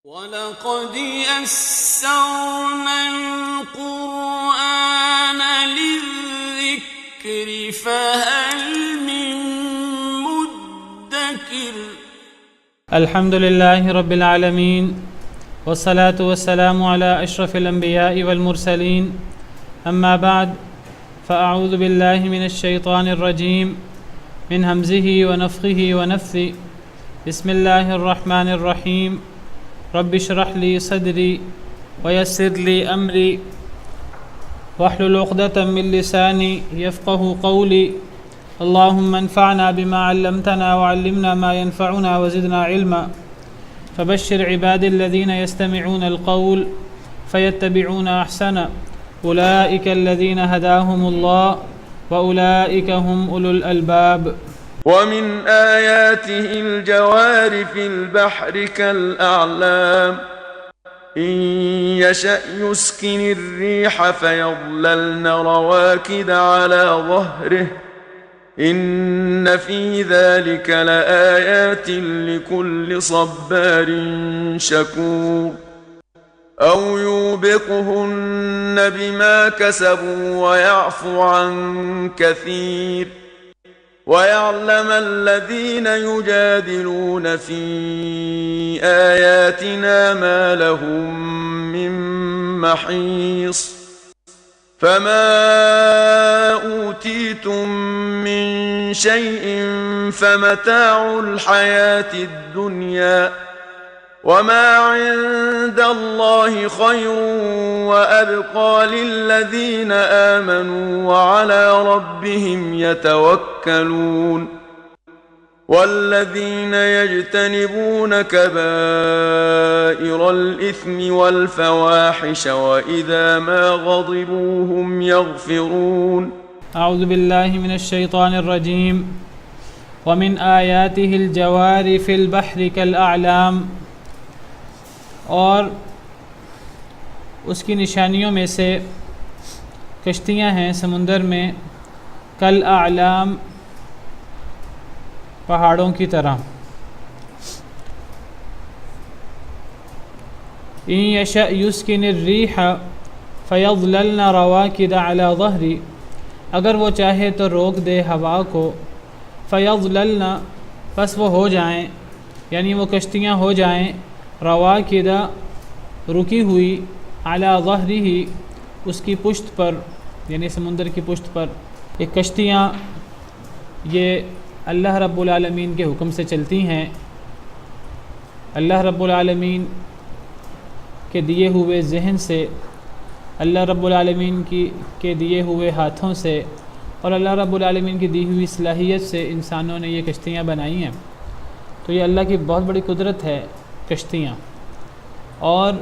وَلَقَدْ يَسَّرْنَا الْقُرْآنَ لِلذِّكْرِ فَهَلْ مِن مُّدَّكِرٍ الحمد لله رب العالمين والصلاة والسلام على أشرف الأنبياء والمرسلين أما بعد فأعوذ بالله من الشيطان الرجيم من همزه ونفخه ونفثه بسم الله الرحمن الرحيم رب اشرح لي صدري ويسر لي أمري واحلل عقدة من لساني يفقه قولي اللهم انفعنا بما علمتنا وعلمنا ما ينفعنا وزدنا علما فبشر عبادي الذين يستمعون القول فيتبعون أحسنه أولئك الذين هداهم الله وأولئك هم أولو الألباب ومن آياته الجوار في البحر كالأعلام إن يشأ يسكن الريح فيظللن رواكد على ظهره إن في ذلك لآيات لكل صبار شكور أو يوبقهن بما كسبوا ويعفو عن كثير ويعلم الذين يجادلون في آياتنا ما لهم من محيص فما أوتيتم من شيء فمتاع الحياة الدنيا وما عند الله خير وأبقى للذين آمنوا وعلى ربهم يتوكلون والذين يجتنبون كبائر الإثم والفواحش وإذا ما غضبوا هم يغفرون أعوذ بالله من الشيطان الرجيم ومن آياته الجوار في البحر كالأعلام اور اس کی نشانیوں میں سے کشتیاں ہیں سمندر میں کل اعلام پہاڑوں کی طرح ان یشأ یسکن الریح فیظللن رواکد علی ظہری اگر وہ چاہے تو روک دے ہوا کو فیظللن پس وہ ہو جائیں یعنی وہ کشتیاں ہو جائیں رواکدہ رکی ہوئی اعلی ظہری ہی اس کی پشت پر یعنی سمندر کی پشت پر یہ کشتیاں یہ اللہ رب العالمین کے حکم سے چلتی ہیں اللہ رب العالمین کے دیے ہوئے ذہن سے اللہ رب العالمین کے دیے ہوئے ہاتھوں سے اور اللہ رب العالمین کی دی ہوئی صلاحیت سے انسانوں نے یہ کشتیاں بنائی ہیں تو یہ اللہ کی بہت بڑی قدرت ہے کشتیاں اور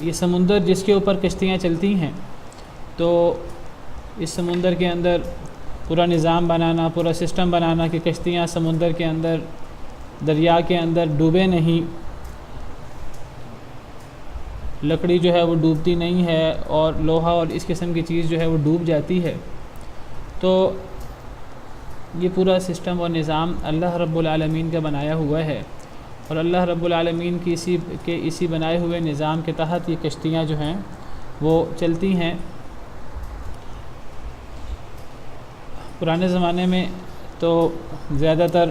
یہ سمندر جس کے اوپر کشتیاں چلتی ہیں تو اس سمندر کے اندر پورا نظام بنانا پورا سسٹم بنانا کہ کشتیاں سمندر کے اندر دریا کے اندر ڈوبے نہیں لکڑی جو ہے وہ ڈوبتی نہیں ہے اور لوہا اور اس قسم کی چیز جو ہے وہ ڈوب جاتی ہے تو یہ پورا سسٹم اور نظام اللہ رب العالمین کا بنایا ہوا ہے اور اللہ رب العالمین کی اسی بنائے ہوئے نظام کے تحت یہ کشتیاں جو ہیں وہ چلتی ہیں پرانے زمانے میں تو زیادہ تر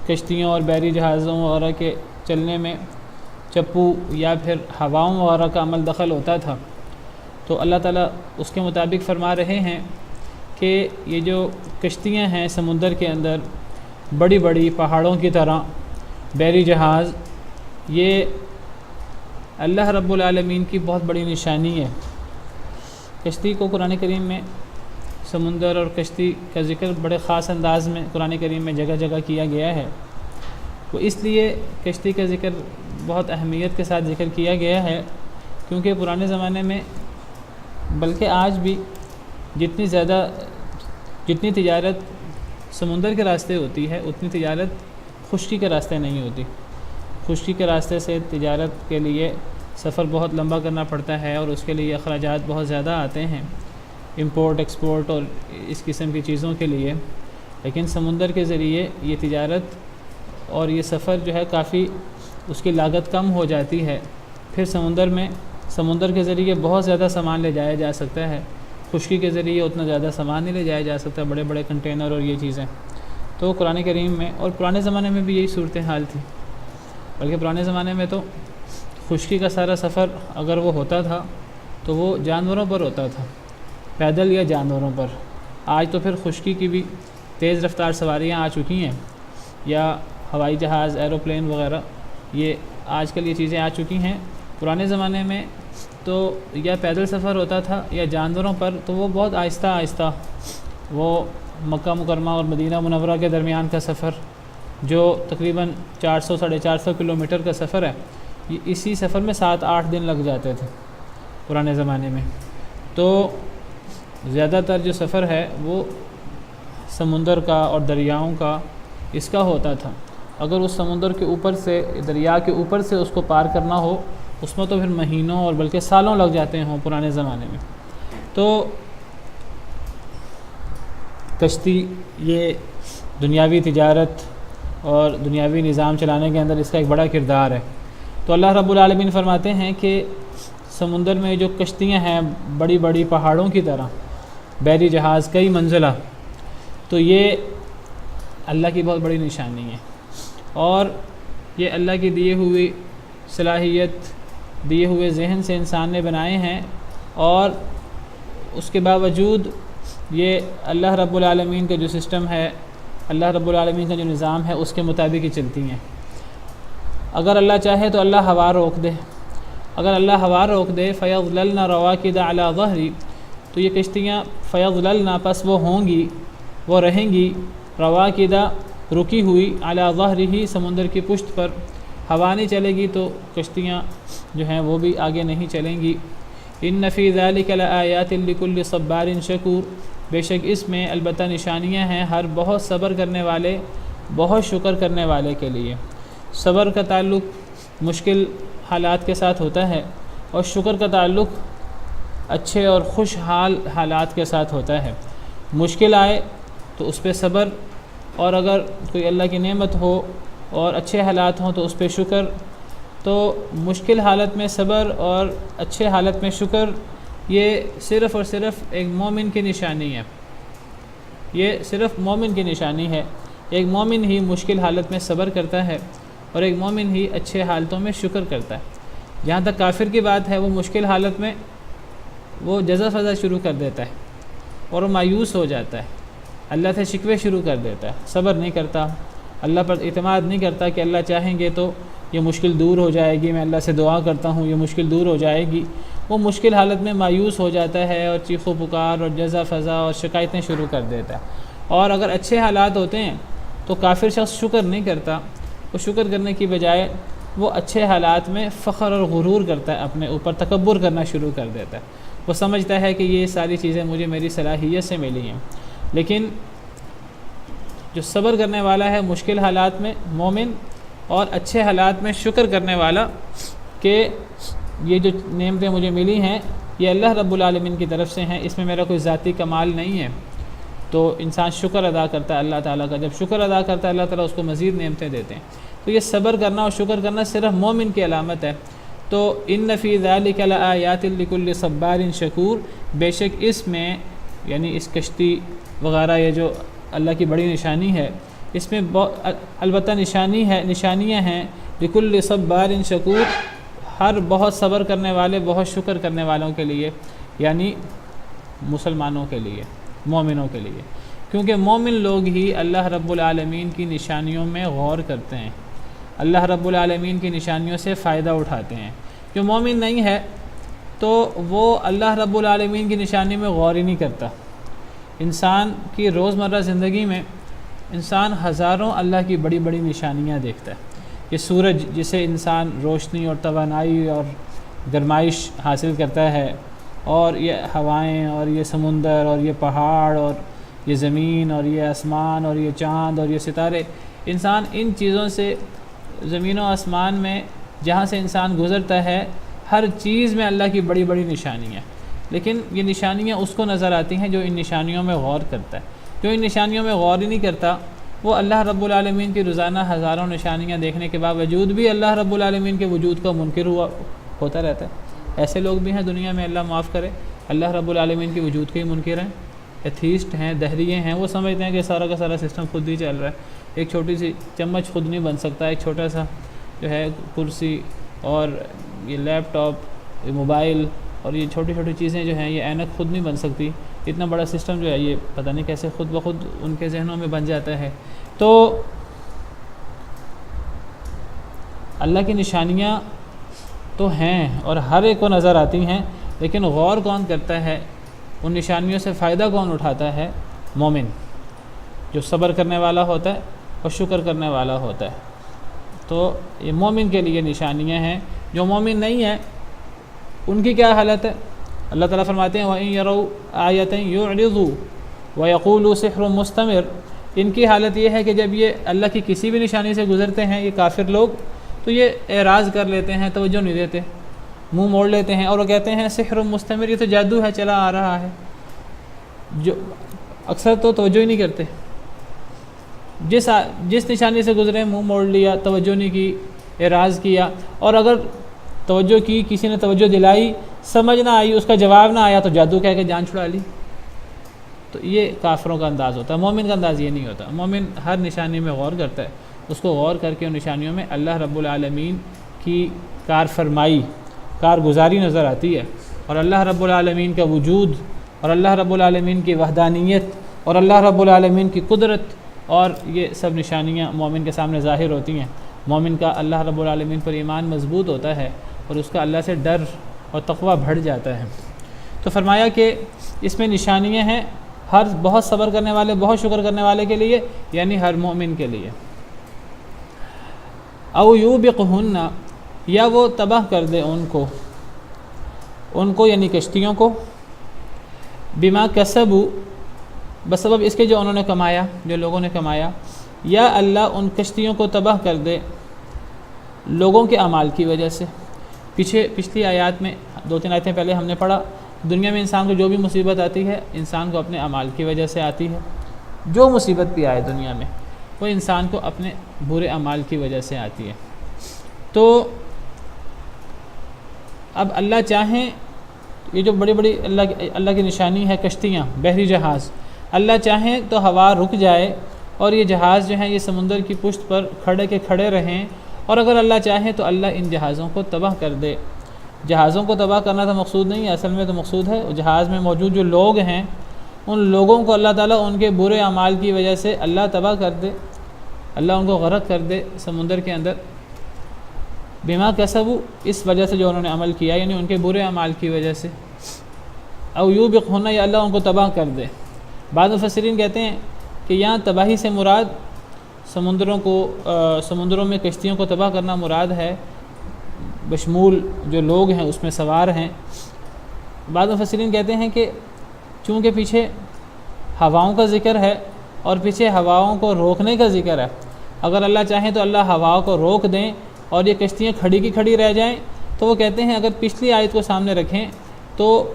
کشتیوں اور بحری جہازوں وغیرہ کے چلنے میں چپو یا پھر ہواؤں وغیرہ کا عمل دخل ہوتا تھا تو اللہ تعالیٰ اس کے مطابق فرما رہے ہیں کہ یہ جو کشتیاں ہیں سمندر کے اندر بڑی بڑی پہاڑوں کی طرح بحری جہاز یہ اللہ رب العالمین کی بہت بڑی نشانی ہے کشتی کو قرآن کریم میں سمندر اور کشتی کا ذکر بڑے خاص انداز میں قرآن کریم میں جگہ جگہ کیا گیا ہے وہ اس لیے کشتی کا ذکر بہت اہمیت کے ساتھ ذکر کیا گیا ہے کیونکہ پرانے زمانے میں بلکہ آج بھی جتنی تجارت سمندر کے راستے ہوتی ہے اتنی تجارت خشکی کے راستے نہیں ہوتی خشکی کے راستے سے تجارت کے لیے سفر بہت لمبا کرنا پڑتا ہے اور اس کے لیے اخراجات بہت زیادہ آتے ہیں امپورٹ ایکسپورٹ اور اس قسم کی چیزوں کے لیے لیکن سمندر کے ذریعے یہ تجارت اور یہ سفر جو ہے کافی اس کی لاگت کم ہو جاتی ہے، پھر سمندر کے ذریعے بہت زیادہ سامان لے جایا جا سکتا ہے، خشکی کے ذریعے اتنا زیادہ سامان نہیں لے جایا جا سکتا، بڑے بڑے کنٹینر اور یہ چیزیں۔ تو قرآن کریم میں، اور پرانے زمانے میں بھی یہی صورتحال تھی، بلکہ پرانے زمانے میں تو خشکی کا سارا سفر اگر وہ ہوتا تھا تو وہ جانوروں پر ہوتا تھا، پیدل یا جانوروں پر۔ آج تو پھر خشکی کی بھی تیز رفتار سواریاں آ چکی ہیں، یا ہوائی جہاز، ایروپلین وغیرہ، یہ آج کل یہ چیزیں آ چکی ہیں۔ پرانے زمانے میں تو یا پیدل سفر ہوتا تھا یا جانوروں پر، تو وہ بہت آہستہ آہستہ، وہ مکہ مکرمہ اور مدینہ منورہ کے درمیان کا سفر جو تقریباً 400-450 کلومیٹر کا سفر ہے، اسی سفر میں 7-8 دن لگ جاتے تھے پرانے زمانے میں۔ تو زیادہ تر جو سفر ہے وہ سمندر کا اور دریاؤں کا اس کا ہوتا تھا۔ اگر اس سمندر کے اوپر سے، دریا کے اوپر سے اس کو پار کرنا ہو، اس میں تو پھر مہینوں اور بلکہ سالوں لگ جاتے ہوں پرانے زمانے میں۔ تو کشتی یہ دنیاوی تجارت اور دنیاوی نظام چلانے کے اندر اس کا ایک بڑا کردار ہے۔ تو اللہ رب العالمین فرماتے ہیں کہ سمندر میں جو کشتیاں ہیں بڑی بڑی پہاڑوں کی طرح، بحری جہاز کئی منزلہ، تو یہ اللہ کی بہت بڑی نشانی ہے، اور یہ اللہ کی دیے ہوئی صلاحیت، دیے ہوئے ذہن سے انسان نے بنائے ہیں، اور اس کے باوجود یہ اللہ رب العالمین کا جو سسٹم ہے، اللہ رب العالمین کا جو نظام ہے، اس کے مطابق ہی چلتی ہیں۔ اگر اللہ چاہے تو اللہ ہوا روک دے، اگر اللہ ہوا روک دے، فَيَظْلَلْنَ رَوَاكِدَ عَلَى ظَهْرِ، تو یہ کشتیاں فَيَظْلَلْنَ، پس وہ ہوں گی، وہ رہیں گی، رواکدہ رکی ہوئی، علی ظہرہ، سمندر کی پشت پر۔ ہوا نہیں چلے گی تو کشتیاں جو ہیں وہ بھی آگے نہیں چلیں گی۔ ان فی ذلک لآیات لکل صبار شکور، بے شک اس میں البتہ نشانیاں ہیں ہر بہت صبر کرنے والے، بہت شکر کرنے والے کے لیے۔ صبر کا تعلق مشکل حالات کے ساتھ ہوتا ہے، اور شکر کا تعلق اچھے اور خوشحال حالات کے ساتھ ہوتا ہے۔ مشکل آئے تو اس پہ صبر، اور اگر کوئی اللہ کی نعمت ہو اور اچھے حالات ہوں تو اس پہ شکر۔ تو مشکل حالت میں صبر اور اچھے حالت میں شکر، یہ صرف اور صرف ایک مومن کی نشانی ہے، یہ صرف مومن کی نشانی ہے۔ ایک مومن ہی مشکل حالت میں صبر کرتا ہے، اور ایک مومن ہی اچھے حالتوں میں شکر کرتا ہے۔ جہاں تک کافر کی بات ہے، وہ مشکل حالت میں وہ جزا فضا شروع کر دیتا ہے، اور وہ مایوس ہو جاتا ہے، اللہ سے شکوے شروع کر دیتا ہے، صبر نہیں کرتا، اللہ پر اعتماد نہیں کرتا کہ اللہ چاہیں گے تو یہ مشکل دور ہو جائے گی، میں اللہ سے دعا کرتا ہوں یہ مشکل دور ہو جائے گی۔ وہ مشکل حالت میں مایوس ہو جاتا ہے، اور چیخ و پکار اور جزا فضا اور شکایتیں شروع کر دیتا ہے۔ اور اگر اچھے حالات ہوتے ہیں تو کافر شخص شکر نہیں کرتا، وہ شکر کرنے کی بجائے وہ اچھے حالات میں فخر اور غرور کرتا ہے، اپنے اوپر تکبر کرنا شروع کر دیتا ہے۔ وہ سمجھتا ہے کہ یہ ساری چیزیں مجھے میری صلاحیت سے ملی ہیں۔ لیکن جو صبر کرنے والا ہے مشکل حالات میں، مومن، اور اچھے حالات میں شکر کرنے والا، کہ یہ جو نعمتیں مجھے ملی ہیں یہ اللہ رب العالمین کی طرف سے ہیں، اس میں میرا کوئی ذاتی کمال نہیں ہے، تو انسان شکر ادا کرتا ہے اللہ تعالیٰ کا۔ جب شکر ادا کرتا ہے اللہ تعالیٰ اس کو مزید نعمتیں دیتے ہیں۔ تو یہ صبر کرنا اور شکر کرنا صرف مومن کی علامت ہے۔ تو ان فی ذلک لآیات لکل صبار شکور، بے شک اس میں، یعنی اس کشتی وغیرہ، یہ جو اللہ کی بڑی نشانی ہے، اس میں البتہ نشانیاں ہیں لکل صبار شکور، ہر بہت صبر کرنے والے، بہت شکر کرنے والوں کے لیے، یعنی مسلمانوں کے لیے، مومنوں کے لیے، کیونکہ مومن لوگ ہی اللہ رب العالمین کی نشانیوں میں غور کرتے ہیں، اللہ رب العالمین کی نشانیوں سے فائدہ اٹھاتے ہیں۔ جو مومن نہیں ہے تو وہ اللہ رب العالمین کی نشانی میں غور ہی نہیں کرتا۔ انسان کی روزمرہ زندگی میں انسان ہزاروں اللہ کی بڑی بڑی نشانیاں دیکھتا ہے۔ یہ سورج جسے انسان روشنی اور توانائی اور گرمائش حاصل کرتا ہے، اور یہ ہوائیں اور یہ سمندر اور یہ پہاڑ اور یہ زمین اور یہ آسمان اور یہ چاند اور یہ ستارے، انسان ان چیزوں سے، زمین و آسمان میں جہاں سے انسان گزرتا ہے، ہر چیز میں اللہ کی بڑی بڑی نشانیاں، لیکن یہ نشانیاں اس کو نظر آتی ہیں جو ان نشانیوں میں غور کرتا ہے۔ جو ان نشانیوں میں غور ہی نہیں کرتا، وہ اللہ رب العالمین کی روزانہ ہزاروں نشانیاں دیکھنے کے باوجود بھی اللہ رب العالمین کے وجود کا منکر ہوتا رہتا ہے۔ ایسے لوگ بھی ہیں دنیا میں، اللہ معاف کرے، اللہ رب العالمین کے وجود کے ہی منکر ہیں، ایتھیسٹ ہیں، دہریے ہیں۔ وہ سمجھتے ہیں کہ سارا کا سارا سسٹم خود ہی چل رہا ہے، ایک چھوٹی سی چمچ خود نہیں بن سکتا، ایک چھوٹا سا جو ہے کرسی اور یہ لیپ ٹاپ، یہ موبائل اور یہ چھوٹی چھوٹی چیزیں جو ہیں، یہ اینک خود نہیں بن سکتی، اتنا بڑا سسٹم جو ہے یہ پتہ نہیں کیسے خود بخود ان کے ذہنوں میں بن جاتا ہے۔ تو اللہ کی نشانیاں تو ہیں اور ہر ایک کو نظر آتی ہیں، لیکن غور کون کرتا ہے، ان نشانیوں سے فائدہ کون اٹھاتا ہے؟ مومن، جو صبر کرنے والا ہوتا ہے اور شکر کرنے والا ہوتا ہے۔ تو یہ مومن کے لیے نشانیاں ہیں۔ جو مومن نہیں ہے ان کی کیا حالت ہے؟ اللہ تعالیٰ فرماتے ہیں وَإِن يَرَوْا آيَةً يُعْرِضُوا وَيَقُولُوا سِحْرٌ مُسْتَمِرٌ۔ ان کی حالت یہ ہے کہ جب یہ اللہ کی کسی بھی نشانی سے گزرتے ہیں یہ کافر لوگ، تو یہ اعراض کر لیتے ہیں، توجہ نہیں دیتے، منہ موڑ لیتے ہیں، اور وہ کہتے ہیں سحر مستمر، یہ تو جادو ہے چلا آ رہا ہے۔ جو اکثر تو توجہ ہی نہیں کرتے، جس نشانی سے گزرے منہ موڑ لیا، توجہ نہیں کی، اعراض کیا، اور اگر توجہ کی، کسی نے توجہ دلائی، سمجھ نہ آئی، اس کا جواب نہ آیا تو جادو کہہ کے جان چھڑا لی۔ تو یہ کافروں کا انداز ہوتا ہے، مومن کا انداز یہ نہیں ہوتا۔ مومن ہر نشانی میں غور کرتا ہے، اس کو غور کر کے ان نشانیوں میں اللہ رب العالمین کی کار فرمائی، کارگزاری نظر آتی ہے، اور اللہ رب العالمین کا وجود، اور اللہ رب العالمین کی وحدانیت، اور اللہ رب العالمین کی قدرت، اور یہ سب نشانیاں مومن کے سامنے ظاہر ہوتی ہیں۔ مومن کا اللہ رب العالمین پر ایمان مضبوط ہوتا ہے اور اس کا اللہ سے ڈر اور تقوی بڑھ جاتا ہے۔ تو فرمایا کہ اس میں نشانیاں ہیں ہر بہت صبر کرنے والے، بہت شکر کرنے والے کے لیے، یعنی ہر مومن کے لیے۔ او یوبقہن، یا وہ تباہ کر دے ان کو یعنی کشتیوں کو، بما کسبوا، بسبب اس کے جو انہوں نے کمایا، جو لوگوں نے کمایا، یا اللہ ان کشتیوں کو تباہ کر دے لوگوں کے اعمال کی وجہ سے۔ پچھلی آیات میں 2-3 آیتیں پہلے ہم نے پڑھا، دنیا میں انسان کو جو بھی مصیبت آتی ہے انسان کو اپنے اعمال کی وجہ سے آتی ہے۔ جو مصیبت بھی آئے دنیا میں وہ انسان کو اپنے برے اعمال کی وجہ سے آتی ہے۔ تو اب اللہ چاہیں، یہ جو بڑی بڑی اللہ کی نشانی ہے کشتیاں، بحری جہاز، اللہ چاہیں تو ہوا رک جائے اور یہ جہاز جو ہیں یہ سمندر کی پشت پر کھڑے کے کھڑے رہیں، اور اگر اللہ چاہیں تو اللہ ان جہازوں کو تباہ کر دے۔ جہازوں کو تباہ کرنا تو مقصود نہیں ہے، اصل میں تو مقصود ہے جہاز میں موجود جو لوگ ہیں ان لوگوں کو اللہ تعالیٰ ان کے برے اعمال کی وجہ سے اللہ تباہ کر دے، اللہ ان کو غرق کر دے سمندر کے اندر، بما کسبوا، اس وجہ سے جو انہوں نے عمل کیا، یعنی ان کے برے اعمال کی وجہ سے۔ او یوبقہن، یا اللہ ان کو تباہ کر دے۔ بعض مفسرین کہتے ہیں کہ یہاں تباہی سے مراد سمندروں میں کشتیوں کو تباہ کرنا مراد ہے، بشمول جو لوگ ہیں اس میں سوار ہیں۔ بعض مفسرین کہتے ہیں کہ چونکہ پیچھے ہواؤں کا ذکر ہے اور پیچھے ہواؤں کو روکنے کا ذکر ہے، اگر اللہ چاہیں تو اللہ ہواؤں کو روک دیں اور یہ کشتیاں کھڑی کی کھڑی رہ جائیں، تو وہ کہتے ہیں اگر پچھلی آیت کو سامنے رکھیں تو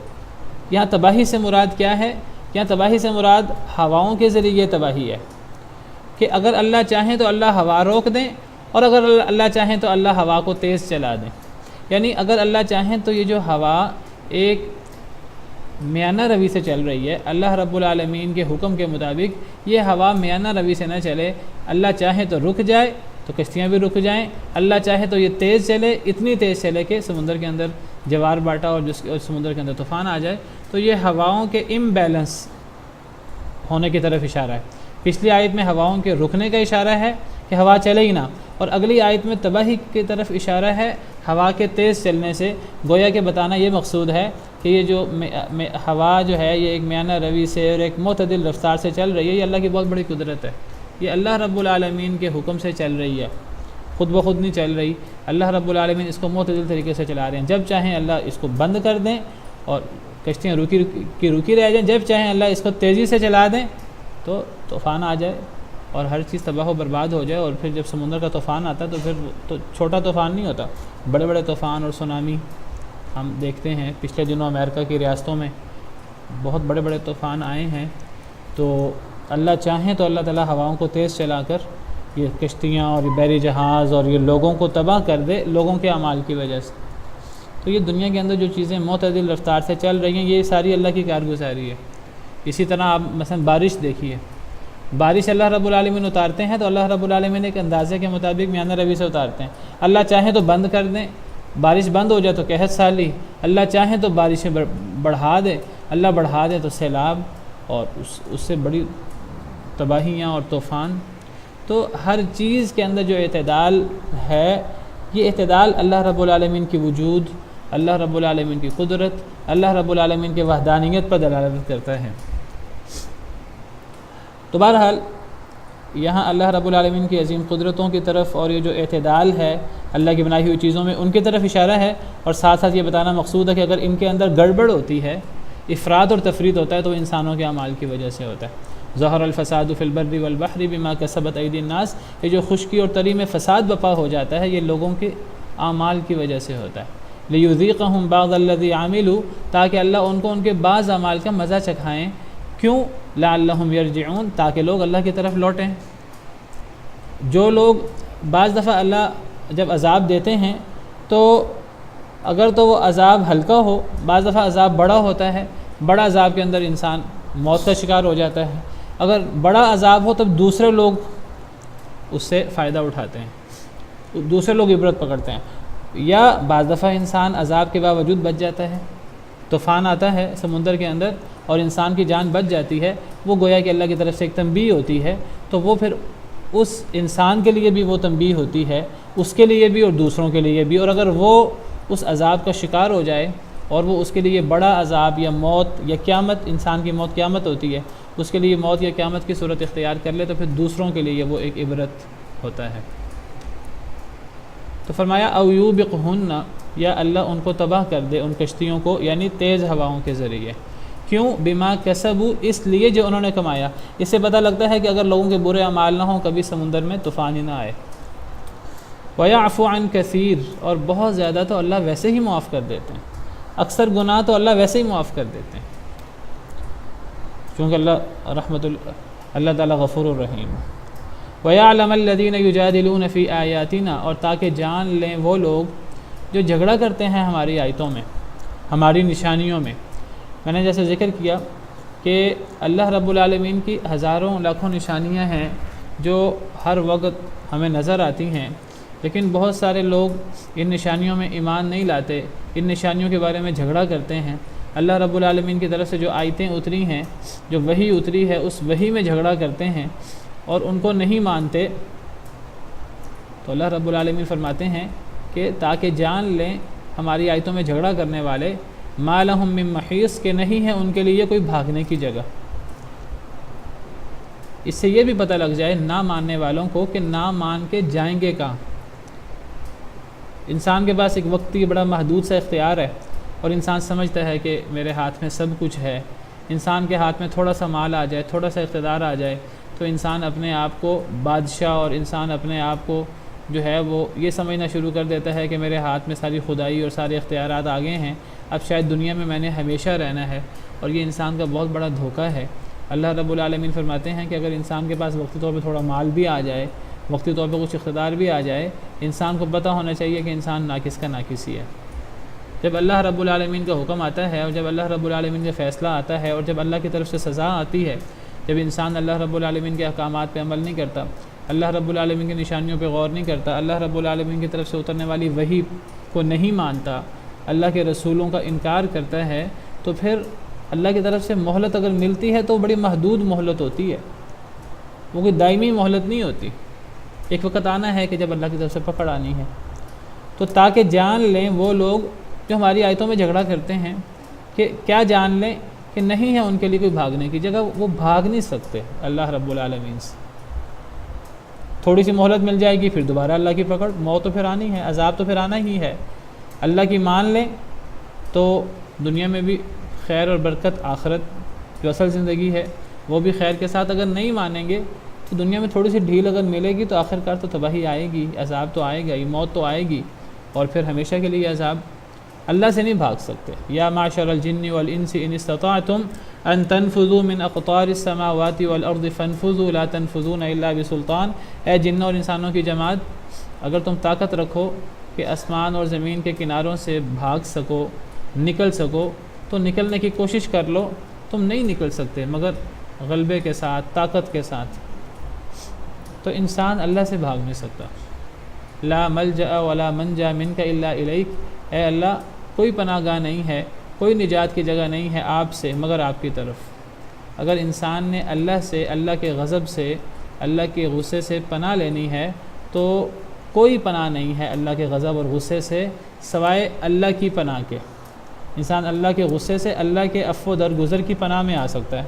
یہاں تباہی سے مراد کیا ہے؟ یہاں تباہی سے مراد ہواؤں کے ذریعے یہ تباہی ہے کہ اگر اللہ چاہیں تو اللہ ہوا روک دیں، اور اگر اللہ چاہیں تو اللہ ہوا کو تیز چلا دیں۔ یعنی اگر اللہ چاہیں تو یہ جو ہوا ایک میانہ روی سے چل رہی ہے، اللہ رب العالمین کے حکم کے مطابق یہ ہوا میانہ روی سے نہ چلے، اللہ چاہیں تو رک جائے تو کشتیاں بھی رک جائیں، اللہ چاہے تو یہ تیز چلے، اتنی تیز چلے کہ سمندر کے اندر جوار باٹا اور سمندر کے اندر طوفان آ جائے، تو یہ ہواؤں کے امبیلنس ہونے کی طرف اشارہ ہے۔ پچھلی آیت میں ہواؤں کے رکنے کا اشارہ ہے کہ ہوا چلے ہی نہ، اور اگلی آیت میں تباہی کی طرف اشارہ ہے ہوا کے تیز چلنے سے، گویا کہ بتانا یہ مقصود ہے کہ یہ جو ہوا جو ہے یہ ایک میانہ روی سے اور ایک معتدل رفتار سے چل رہی ہے، یہ اللہ کی بہت بڑی قدرت ہے، یہ اللہ رب العالمین کے حکم سے چل رہی ہے، خود بخود نہیں چل رہی، اللہ رب العالمین اس کو معتدل طریقے سے چلا رہے ہیں۔ جب چاہیں اللہ اس کو بند کر دیں اور کشتیاں رکی رہ جائیں، جب چاہیں اللہ اس کو تیزی سے چلا دیں تو طوفان آ جائے اور ہر چیز تباہ و برباد ہو جائے، اور پھر جب سمندر کا طوفان آتا ہے تو پھر تو چھوٹا طوفان نہیں ہوتا، بڑے بڑے طوفان اور سونامی ہم دیکھتے ہیں۔ پچھلے دنوں امریکہ کی ریاستوں میں بہت بڑے بڑے طوفان آئے ہیں، تو اللہ چاہیں تو اللہ تعالیٰ ہواؤں کو تیز چلا کر یہ کشتیاں اور یہ بحری جہاز اور یہ لوگوں کو تباہ کر دے لوگوں کے اعمال کی وجہ سے۔ تو یہ دنیا کے اندر جو چیزیں معتدل رفتار سے چل رہی ہیں، یہ ساری اللہ کی کارگزاری ہے۔ اسی طرح آپ مثلا بارش دیکھیے، بارش اللہ رب العالمین اتارتے ہیں تو اللہ رب العالمین ایک اندازے کے مطابق میانہ روی سے اتارتے ہیں۔ اللہ چاہیں تو بند کر دیں، بارش بند ہو جائے تو قحط سالی، اللہ چاہیں تو بارشیں بڑھا دے، اللہ بڑھا دے تو سیلاب اور اس سے بڑی تباہیاں اور طوفان۔ تو ہر چیز کے اندر جو اعتدال ہے، یہ اعتدال اللہ رب العالمین کی وجود، اللہ رب العالمین کی قدرت، اللہ رب العالمین کی وحدانیت پر دلالت کرتا ہے۔ تو بہرحال یہاں اللہ رب العالمین کی عظیم قدرتوں کی طرف اور یہ جو اعتدال ہے اللہ کی بنائی ہوئی چیزوں میں، ان کی طرف اشارہ ہے، اور ساتھ ساتھ یہ بتانا مقصود ہے کہ اگر ان کے اندر گڑبڑ ہوتی ہے، افراد اور تفرید ہوتا ہے، تو انسانوں کے اعمال کی وجہ سے ہوتا ہے۔ ظہر الفساد فی البر والبحر بما کسبت ایدی الناس، یہ جو خشکی اور تری میں فساد بپا ہو جاتا ہے، یہ لوگوں کے اعمال کی وجہ سے ہوتا ہے۔ لیذیقہم بعض الذی عملوا، تاکہ اللہ ان کو ان کے بعض اعمال کا مزہ چکھائیں۔ کیوں؟ لعلہم یرجعون، تاکہ لوگ اللہ کی طرف لوٹیں۔ جو لوگ بعض دفعہ اللہ جب عذاب دیتے ہیں تو اگر تو وہ عذاب ہلکا ہو، بعض دفعہ عذاب بڑا ہوتا ہے، بڑا عذاب کے اندر انسان موت کا شکار ہو جاتا ہے۔ اگر بڑا عذاب ہو تب دوسرے لوگ اس سے فائدہ اٹھاتے ہیں، دوسرے لوگ عبرت پکڑتے ہیں۔ یا بعض دفعہ انسان عذاب کے باوجود بچ جاتا ہے، طوفان آتا ہے سمندر کے اندر اور انسان کی جان بچ جاتی ہے، وہ گویا کہ اللہ کی طرف سے ایک تنبیہ ہوتی ہے، تو وہ پھر اس انسان کے لیے بھی وہ تنبیہ ہوتی ہے، اس کے لیے بھی اور دوسروں کے لیے بھی۔ اور اگر وہ اس عذاب کا شکار ہو جائے اور وہ اس کے لیے بڑا عذاب یا موت یا قیامت، انسان کی موت قیامت ہوتی ہے، اس کے لیے موت یا قیامت کی صورت اختیار کر لے، تو پھر دوسروں کے لیے وہ ایک عبرت ہوتا ہے۔ تو فرمایا او یوبقہن، یا اللہ ان کو تباہ کر دے، ان کشتیوں کو، یعنی تیز ہواؤں کے ذریعے۔ کیوں؟ بما کسبوا، اس لیے جو انہوں نے کمایا۔ اس سے پتہ لگتا ہے کہ اگر لوگوں کے برے اعمال نہ ہوں کبھی سمندر میں طوفان ہی نہ آئے۔ وَيَعْفُ عَنْ كَثِيرٍ، اور بہت زیادہ تو اللہ ویسے ہی معاف کر دیتے ہیں، اکثر گناہ تو اللہ ویسے ہی معاف کر دیتے ہیں، کیونکہ اللہ تعالیٰ غفور الرحیم۔ وَيَعْلَمَ الَّذِينَ يُجَادِلُونَ فِي آيَاتِنَا، اور تاکہ جان لیں وہ لوگ جو جھگڑا کرتے ہیں ہماری آیتوں میں، ہماری نشانیوں میں۔ میں نے جیسے ذکر کیا کہ اللہ رب العالمین کی ہزاروں لاکھوں نشانیاں ہیں جو ہر وقت ہمیں نظر آتی ہیں، لیکن بہت سارے لوگ ان نشانیوں میں ایمان نہیں لاتے، ان نشانیوں کے بارے میں جھگڑا کرتے ہیں۔ اللہ رب العالمین کی طرف سے جو آیتیں اتری ہیں، جو وحی اتری ہے، اس وحی میں جھگڑا کرتے ہیں اور ان کو نہیں مانتے۔ تو اللہ رب العالمین فرماتے ہیں کہ تاکہ جان لیں ہماری آیتوں میں جھگڑا کرنے والے، ما لہم من محیص، کہ نہیں ہے ان کے لیے کوئی بھاگنے کی جگہ۔ اس سے یہ بھی پتہ لگ جائے نہ ماننے والوں کو کہ نہ مان کے جائیں گے کہاں۔ انسان کے پاس ایک وقتی بڑا محدود سا اختیار ہے اور انسان سمجھتا ہے کہ میرے ہاتھ میں سب کچھ ہے۔ انسان کے ہاتھ میں تھوڑا سا مال آ جائے، تھوڑا سا اقتدار آ جائے تو انسان اپنے آپ کو بادشاہ، اور انسان اپنے آپ کو جو ہے وہ یہ سمجھنا شروع کر دیتا ہے کہ میرے ہاتھ میں ساری خدائی اور سارے اختیارات آ گئے ہیں، اب شاید دنیا میں نے ہمیشہ رہنا ہے، اور یہ انسان کا بہت بڑا دھوکہ ہے۔ اللہ رب العالمین فرماتے ہیں کہ اگر انسان کے پاس وقتی طور پہ تھوڑا مال بھی آ جائے، وقتی طور پہ کچھ اقتدار بھی آ جائے، انسان کو پتہ ہونا چاہیے کہ انسان ناقص کا ناقص ہی ہے۔ جب اللہ رب العالمین کا حکم آتا ہے اور جب اللہ رب العالمین کا فیصلہ آتا ہے اور جب اللہ کی طرف سے سزا آتی ہے، جب انسان اللہ رب العالمین کے احکامات پہ عمل نہیں کرتا، اللہ رب العالمین کی نشانیوں پہ غور نہیں کرتا، اللہ رب العالمین کی طرف سے اترنے والی وحی کو نہیں مانتا، اللہ کے رسولوں کا انکار کرتا ہے، تو پھر اللہ کی طرف سے مہلت اگر ملتی ہے تو بڑی محدود مہلت ہوتی ہے، وہ کوئی دائمی مہلت نہیں ہوتی۔ ایک وقت آنا ہے کہ جب اللہ کی طرف سے پکڑ آنی ہے۔ تو تاکہ جان لیں وہ لوگ جو ہماری آیتوں میں جھگڑا کرتے ہیں، کہ کیا جان لیں کہ نہیں ہے ان کے لیے کوئی بھاگنے کی جگہ، وہ بھاگ نہیں سکتے اللہ رب العالمین سے۔ تھوڑی سی مہلت مل جائے گی، پھر دوبارہ اللہ کی پکڑ، موت تو پھر آنی ہے، عذاب تو پھر آنا ہی ہے۔ اللہ کی مان لیں تو دنیا میں بھی خیر اور برکت، آخرت جو اصل زندگی ہے وہ بھی خیر کے ساتھ۔ اگر نہیں مانیں گے تو دنیا میں تھوڑی سی ڈھیل اگر ملے گی تو آخر کار تو تباہی آئے گی، عذاب تو آئے گا ہی، موت تو آئے گی، اور پھر ہمیشہ کے لیے عذاب۔ اللہ سے نہیں بھاگ سکتے۔ یا معشر الجن والانس ان استطعتم ان تنفذوا من اقطار السماوات والارض فانفذوا لا تنفذون الا بسلطان، اے جنوں اور انسانوں کی جماعت، اگر تم طاقت رکھو کہ آسمان اور زمین کے کناروں سے بھاگ سکو، نکل سکو، تو نکلنے کی کوشش کر لو، تم نہیں نکل سکتے مگر غلبے کے ساتھ، طاقت کے ساتھ۔ تو انسان اللہ سے بھاگ نہیں سکتا۔ لا ملجأ ولا منجا منک الا الیک، اے اللہ کوئی پناہ گاہ نہیں ہے، کوئی نجات کی جگہ نہیں ہے آپ سے مگر آپ کی طرف۔ اگر انسان نے اللہ سے، اللہ کے غضب سے، اللہ کے غصے سے پناہ لینی ہے تو کوئی پناہ نہیں ہے اللہ کے غضب اور غصے سے سوائے اللہ کی پناہ کے۔ انسان اللہ کے غصے سے، اللہ کے عفو درگزر کی پناہ میں آ سکتا ہے۔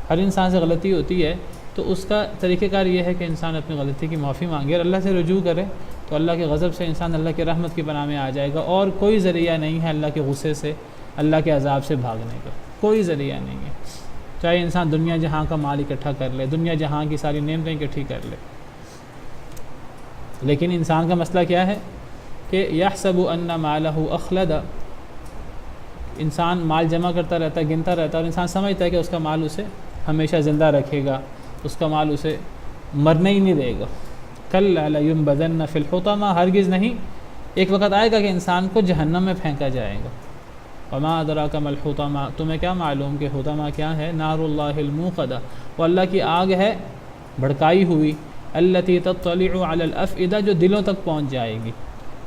ہر انسان سے غلطی ہوتی ہے تو اس کا طریقہ کار یہ ہے کہ انسان اپنی غلطی کی معافی مانگے اور اللہ سے رجوع کرے، تو اللہ کے غضب سے انسان اللہ کی رحمت کی پناہ میں آ جائے گا، اور کوئی ذریعہ نہیں ہے اللہ کے غصے سے، اللہ کے عذاب سے بھاگنے کا، کوئی ذریعہ نہیں ہے۔ چاہے انسان دنیا جہاں کا مال اکٹھا کر لے، دنیا جہاں کی ساری نعمتیں اکٹھی کر لے، لیکن انسان کا مسئلہ کیا ہے کہ یحسب ان مالہ اخلد، انسان مال جمع کرتا رہتا ہے، گنتا رہتا ہے، اور انسان سمجھتا ہے کہ اس کا مال اسے ہمیشہ زندہ رکھے گا، اس کا مال اسے مرنے ہی نہیں دے گا۔ کلا لینبذن فی الحطمہ، ہرگز نہیں، ایک وقت آئے گا کہ انسان کو جہنم میں پھینکا جائے گا۔ وما ادراک ما الحطمہ، تمہیں کیا معلوم کہ حطمہ کیا ہے؟ نار اللہ الموقدہ، وہ اللہ کی آگ ہے بھڑکائی ہوئی، التی تطلع علی الافئدہ، جو دلوں تک پہنچ جائے گی،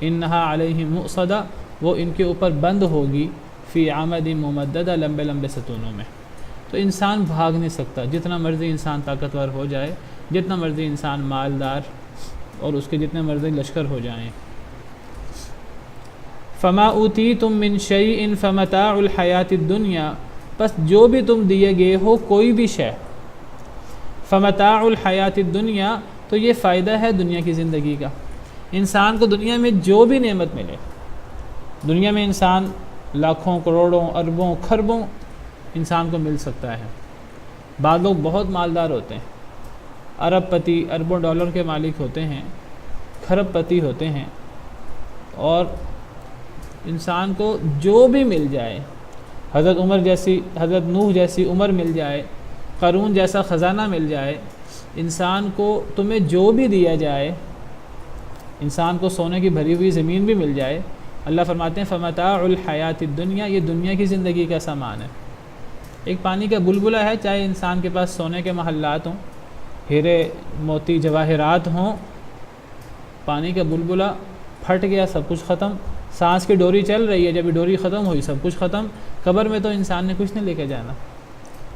انہا علیہم مؤصدہ، وہ ان کے اوپر بند ہوگی، فی عمد ممددہ، لمبے لمبے ستونوں میں۔ تو انسان بھاگ نہیں سکتا، جتنا مرضی انسان طاقتور ہو جائے، جتنا مرضی انسان مالدار اور اس کے جتنے مرضی لشکر ہو جائیں۔ فما اوتیتم من شیء فمتاع الحیات الدنیا، بس جو بھی تم دیے گئے ہو کوئی بھی شے، فمتاع الحیات الدنیا، تو یہ فائدہ ہے دنیا کی زندگی کا۔ انسان کو دنیا میں جو بھی نعمت ملے، دنیا میں انسان لاکھوں کروڑوں اربوں کھربوں انسان کو مل سکتا ہے۔ بعض لوگ بہت مالدار ہوتے ہیں، ارب پتی، اربوں ڈالر کے مالک ہوتے ہیں، کھرب پتی ہوتے ہیں، اور انسان کو جو بھی مل جائے، حضرت عمر جیسی، حضرت نوح جیسی عمر مل جائے، قارون جیسا خزانہ مل جائے، انسان کو تمہیں جو بھی دیا جائے، انسان کو سونے کی بھری ہوئی زمین بھی مل جائے، اللہ فرماتے ہیں فمتاع الحیات الدنیا، یہ دنیا کی زندگی کا سامان ہے۔ ایک پانی کا بلبلہ ہے، چاہے انسان کے پاس سونے کے محلات ہوں، ہیرے موتی جواہرات ہوں، پانی کا بلبلہ پھٹ گیا، سب کچھ ختم۔ سانس کی ڈوری چل رہی ہے، جب یہ ڈوری ختم ہوئی سب کچھ ختم۔ قبر میں تو انسان نے کچھ نہیں لے کے جانا،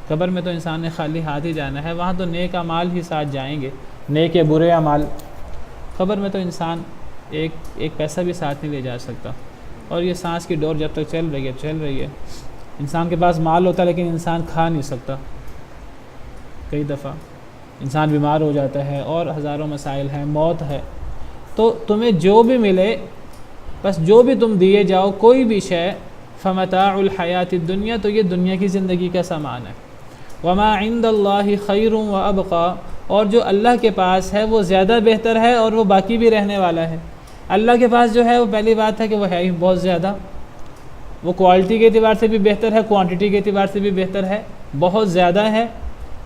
قبر میں تو انسان نے خالی ہاتھ ہی جانا ہے، وہاں تو نیک اعمال ہی ساتھ جائیں گے، نیک یا برے اعمال۔ قبر میں تو انسان ایک پیسہ بھی ساتھ نہیں لے جا سکتا، اور یہ سانس کی ڈور جب تک چل رہی ہے۔ انسان کے پاس مال ہوتا ہے لیکن انسان کھا نہیں سکتا، کئی دفعہ انسان بیمار ہو جاتا ہے، اور ہزاروں مسائل ہیں، موت ہے۔ تو تمہیں جو بھی ملے، بس جو بھی تم دیے جاؤ، کوئی بھی شے، فمتاع الحیات الدنیا، تو یہ دنیا کی زندگی کا سامان ہے۔ وما عند اللہ خیر وابقی، اور جو اللہ کے پاس ہے وہ زیادہ بہتر ہے اور وہ باقی بھی رہنے والا ہے۔ اللہ کے پاس جو ہے وہ پہلی بات ہے کہ وہ ہے ہی بہت زیادہ، وہ کوالٹی کے اعتبار سے بھی بہتر ہے، کوانٹٹی کے اعتبار سے بھی بہتر ہے، بہت زیادہ ہے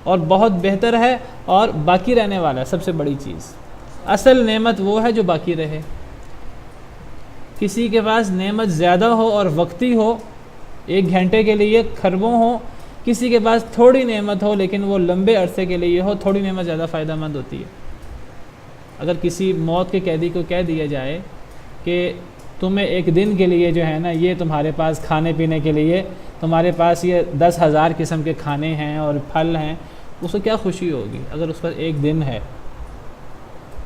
اور بہت بہتر ہے، اور باقی رہنے والا ہے۔ سب سے بڑی چیز، اصل نعمت وہ ہے جو باقی رہے۔ کسی کے پاس نعمت زیادہ ہو اور وقتی ہو، 1 گھنٹے کے لیے کھربوں ہو، کسی کے پاس تھوڑی نعمت ہو لیکن وہ لمبے عرصے کے لیے ہو، تھوڑی نعمت زیادہ فائدہ مند ہوتی ہے۔ اگر کسی موت کے قیدی کو کہہ دیا جائے کہ تمہیں 1 دن کے لیے جو ہے نا، یہ تمہارے پاس کھانے پینے کے لیے تمہارے پاس یہ 10,000 قسم کے کھانے ہیں اور پھل ہیں، اس کو کیا خوشی ہوگی اگر اس پر 1 دن ہے۔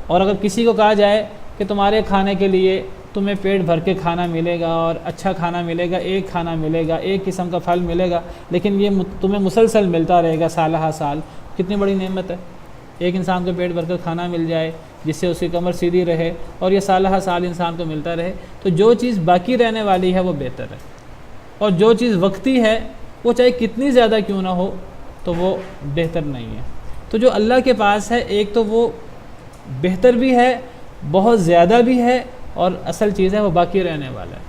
اور اگر کسی کو کہا جائے کہ تمہارے کھانے کے لیے تمہیں پیٹ بھر کے کھانا ملے گا اور اچھا کھانا ملے گا، ایک کھانا ملے گا، 1 قسم کا پھل ملے گا، لیکن یہ تمہیں مسلسل ملتا رہے گا سالہ سال، کتنی بڑی نعمت ہے۔ ایک انسان کو پیٹ بھر کر کھانا مل جائے جس سے اس کی کمر سیدھی رہے، اور یہ سالہ سال انسان کو ملتا رہے، تو جو چیز باقی رہنے والی ہے وہ بہتر ہے، اور جو چیز وقتی ہے وہ چاہے کتنی زیادہ کیوں نہ ہو تو وہ بہتر نہیں ہے۔ تو جو اللہ کے پاس ہے، ایک تو وہ بہتر بھی ہے، بہت زیادہ بھی ہے، اور اصل چیز ہے وہ باقی رہنے والا ہے۔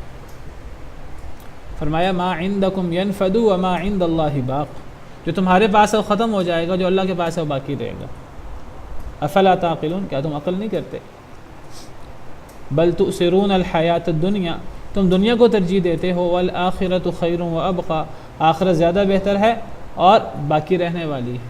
فرمایا ما عندکم ینفد وما عند اللہ باق، جو تمہارے پاس ہے وہ ختم ہو جائے گا، جو اللہ کے پاس ہے وہ باقی رہے گا۔ افلا تعقلون، کیا تم عقل نہیں کرتے؟ بل تؤثرون الحیات الدنیا، تم دنیا کو ترجیح دیتے ہو، والآخرۃ خیر وابقی، آخرت زیادہ بہتر ہے اور باقی رہنے والی ہے۔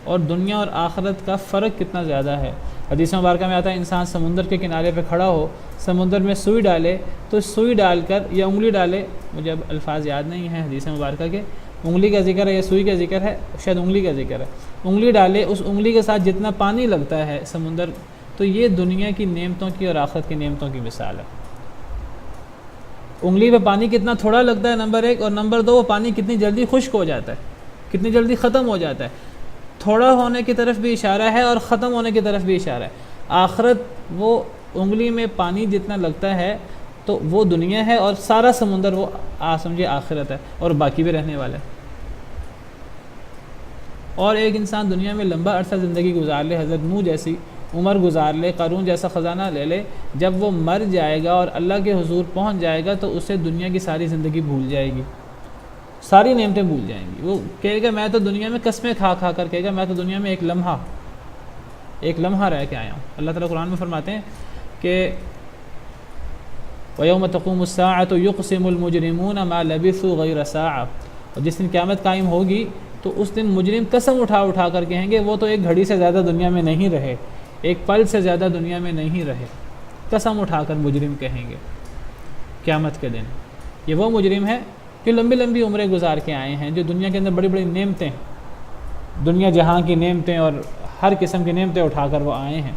اور دنیا اور آخرت کا فرق کتنا زیادہ ہے۔ حدیث مبارکہ میں آتا ہے انسان سمندر کے کنارے پہ کھڑا ہو، سمندر میں سوئی ڈالے تو سوئی ڈال کر یا انگلی ڈالے، مجھے اب الفاظ یاد نہیں ہیں حدیث مبارکہ کے، انگلی کا ذکر ہے یا سوئی کا ذکر ہے، شاید انگلی کا ذکر ہے، انگلی ڈالے، اس انگلی کے ساتھ جتنا پانی لگتا ہے سمندر، تو یہ دنیا کی نعمتوں کی اور آخرت کی نعمتوں کی مثال ہے۔ انگلی پہ پانی کتنا تھوڑا لگتا ہے نمبر 1، اور نمبر 2 وہ پانی کتنی جلدی خشک ہو جاتا ہے، کتنی جلدی ختم ہو جاتا ہے۔ تھوڑا ہونے کی طرف بھی اشارہ ہے اور ختم ہونے کی طرف بھی اشارہ ہے۔ آخرت وہ انگلی میں پانی جتنا لگتا ہے تو وہ دنیا ہے، اور سارا سمندر وہ سمجھے آخرت ہے، اور باقی بھی رہنے والا ہے۔ اور ایک انسان دنیا میں لمبا عرصہ زندگی گزار لے، حضرت نوح جیسی عمر گزار لے، قارون جیسا خزانہ لے لے، جب وہ مر جائے گا اور اللہ کے حضور پہنچ جائے گا تو اسے دنیا کی ساری زندگی بھول جائے گی، ساری نعمتیں بھول جائیں گی۔ وہ کہے گا میں تو دنیا میں قسمیں کھا کھا کر کہے گا میں تو دنیا میں ایک لمحہ رہ کے آیا ہوں۔ اللہ تعالیٰ قرآن میں فرماتے ہیں کہ وَيَوْمَ تَقُومُ السَّاعَةُ يُقْسِمُ الْمُجْرِمُونَ مَا لَبِثُوا غَيْرَ سَاعَةٍ، اور جس دن قیامت قائم ہوگی تو اس دن مجرم قسم اٹھا کر کہیں گے وہ تو ایک گھڑی سے زیادہ دنیا میں نہیں رہے، ایک پل سے زیادہ دنیا میں نہیں رہے، قسم اٹھا کر مجرم کہیں گے قیامت کے دن۔ یہ وہ مجرم ہے جو لمبی لمبی عمریں گزار کے آئے ہیں، جو دنیا کے اندر بڑی بڑی نعمتیں، دنیا جہاں کی نعمتیں اور ہر قسم کی نعمتیں اٹھا کر وہ آئے ہیں۔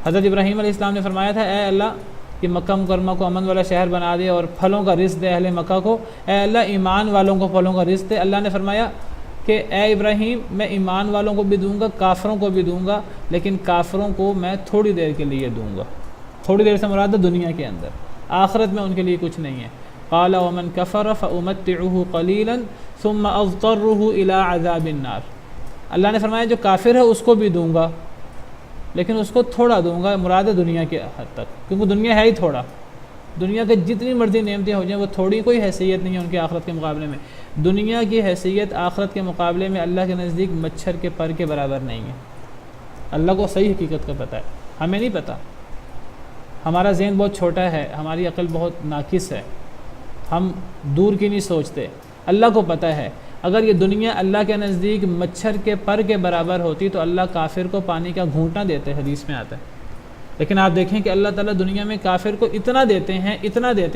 حضرت ابراہیم علیہ السلام نے فرمایا تھا اے اللہ کہ مکہ مکرمہ کو امن والا شہر بنا دے اور پھلوں کا رزق دے اہل مکہ کو، اے اللہ ایمان والوں کو پھلوں کا رزق دے۔ اللہ نے فرمایا کہ اے ابراہیم میں ایمان والوں کو بھی دوں گا، کافروں کو بھی دوں گا، لیکن کافروں کو میں تھوڑی دیر کے لیے دوں گا۔ تھوڑی دیر سے مراد دنیا کے اندر، آخرت میں ان کے لیے کچھ نہیں ہے۔ قال ومن كفر فأمتعه قليلا ثم أضطره إلى عذاب النار، اللہ نے فرمایا جو کافر ہے اس کو بھی دوں گا لیکن اس کو تھوڑا دوں گا، مراد ہے دنیا کے حد تک، کیونکہ دنیا ہے ہی تھوڑا، دنیا کے جتنی مرضی نعمتیں ہو جائیں وہ تھوڑی، کوئی حیثیت نہیں ہے ان کی آخرت کے مقابلے میں۔ دنیا کی حیثیت آخرت کے مقابلے میں اللہ کے نزدیک مچھر کے پر کے برابر نہیں ہے۔ اللہ کو صحیح حقیقت کا پتہ ہے، ہمیں نہیں پتہ، ہمارا ذہن بہت چھوٹا ہے، ہماری عقل بہت ناقص ہے، ہم دور کی نہیں سوچتے۔ اللہ کو پتہ ہے اگر یہ دنیا اللہ کے نزدیک مچھر کے پر کے برابر ہوتی تو اللہ کافر کو پانی کا گھونٹنا دیتے، حدیث میں آتا ہے۔ لیکن آپ دیکھیں کہ اللہ تعالیٰ دنیا میں کافر کو اتنا دیتے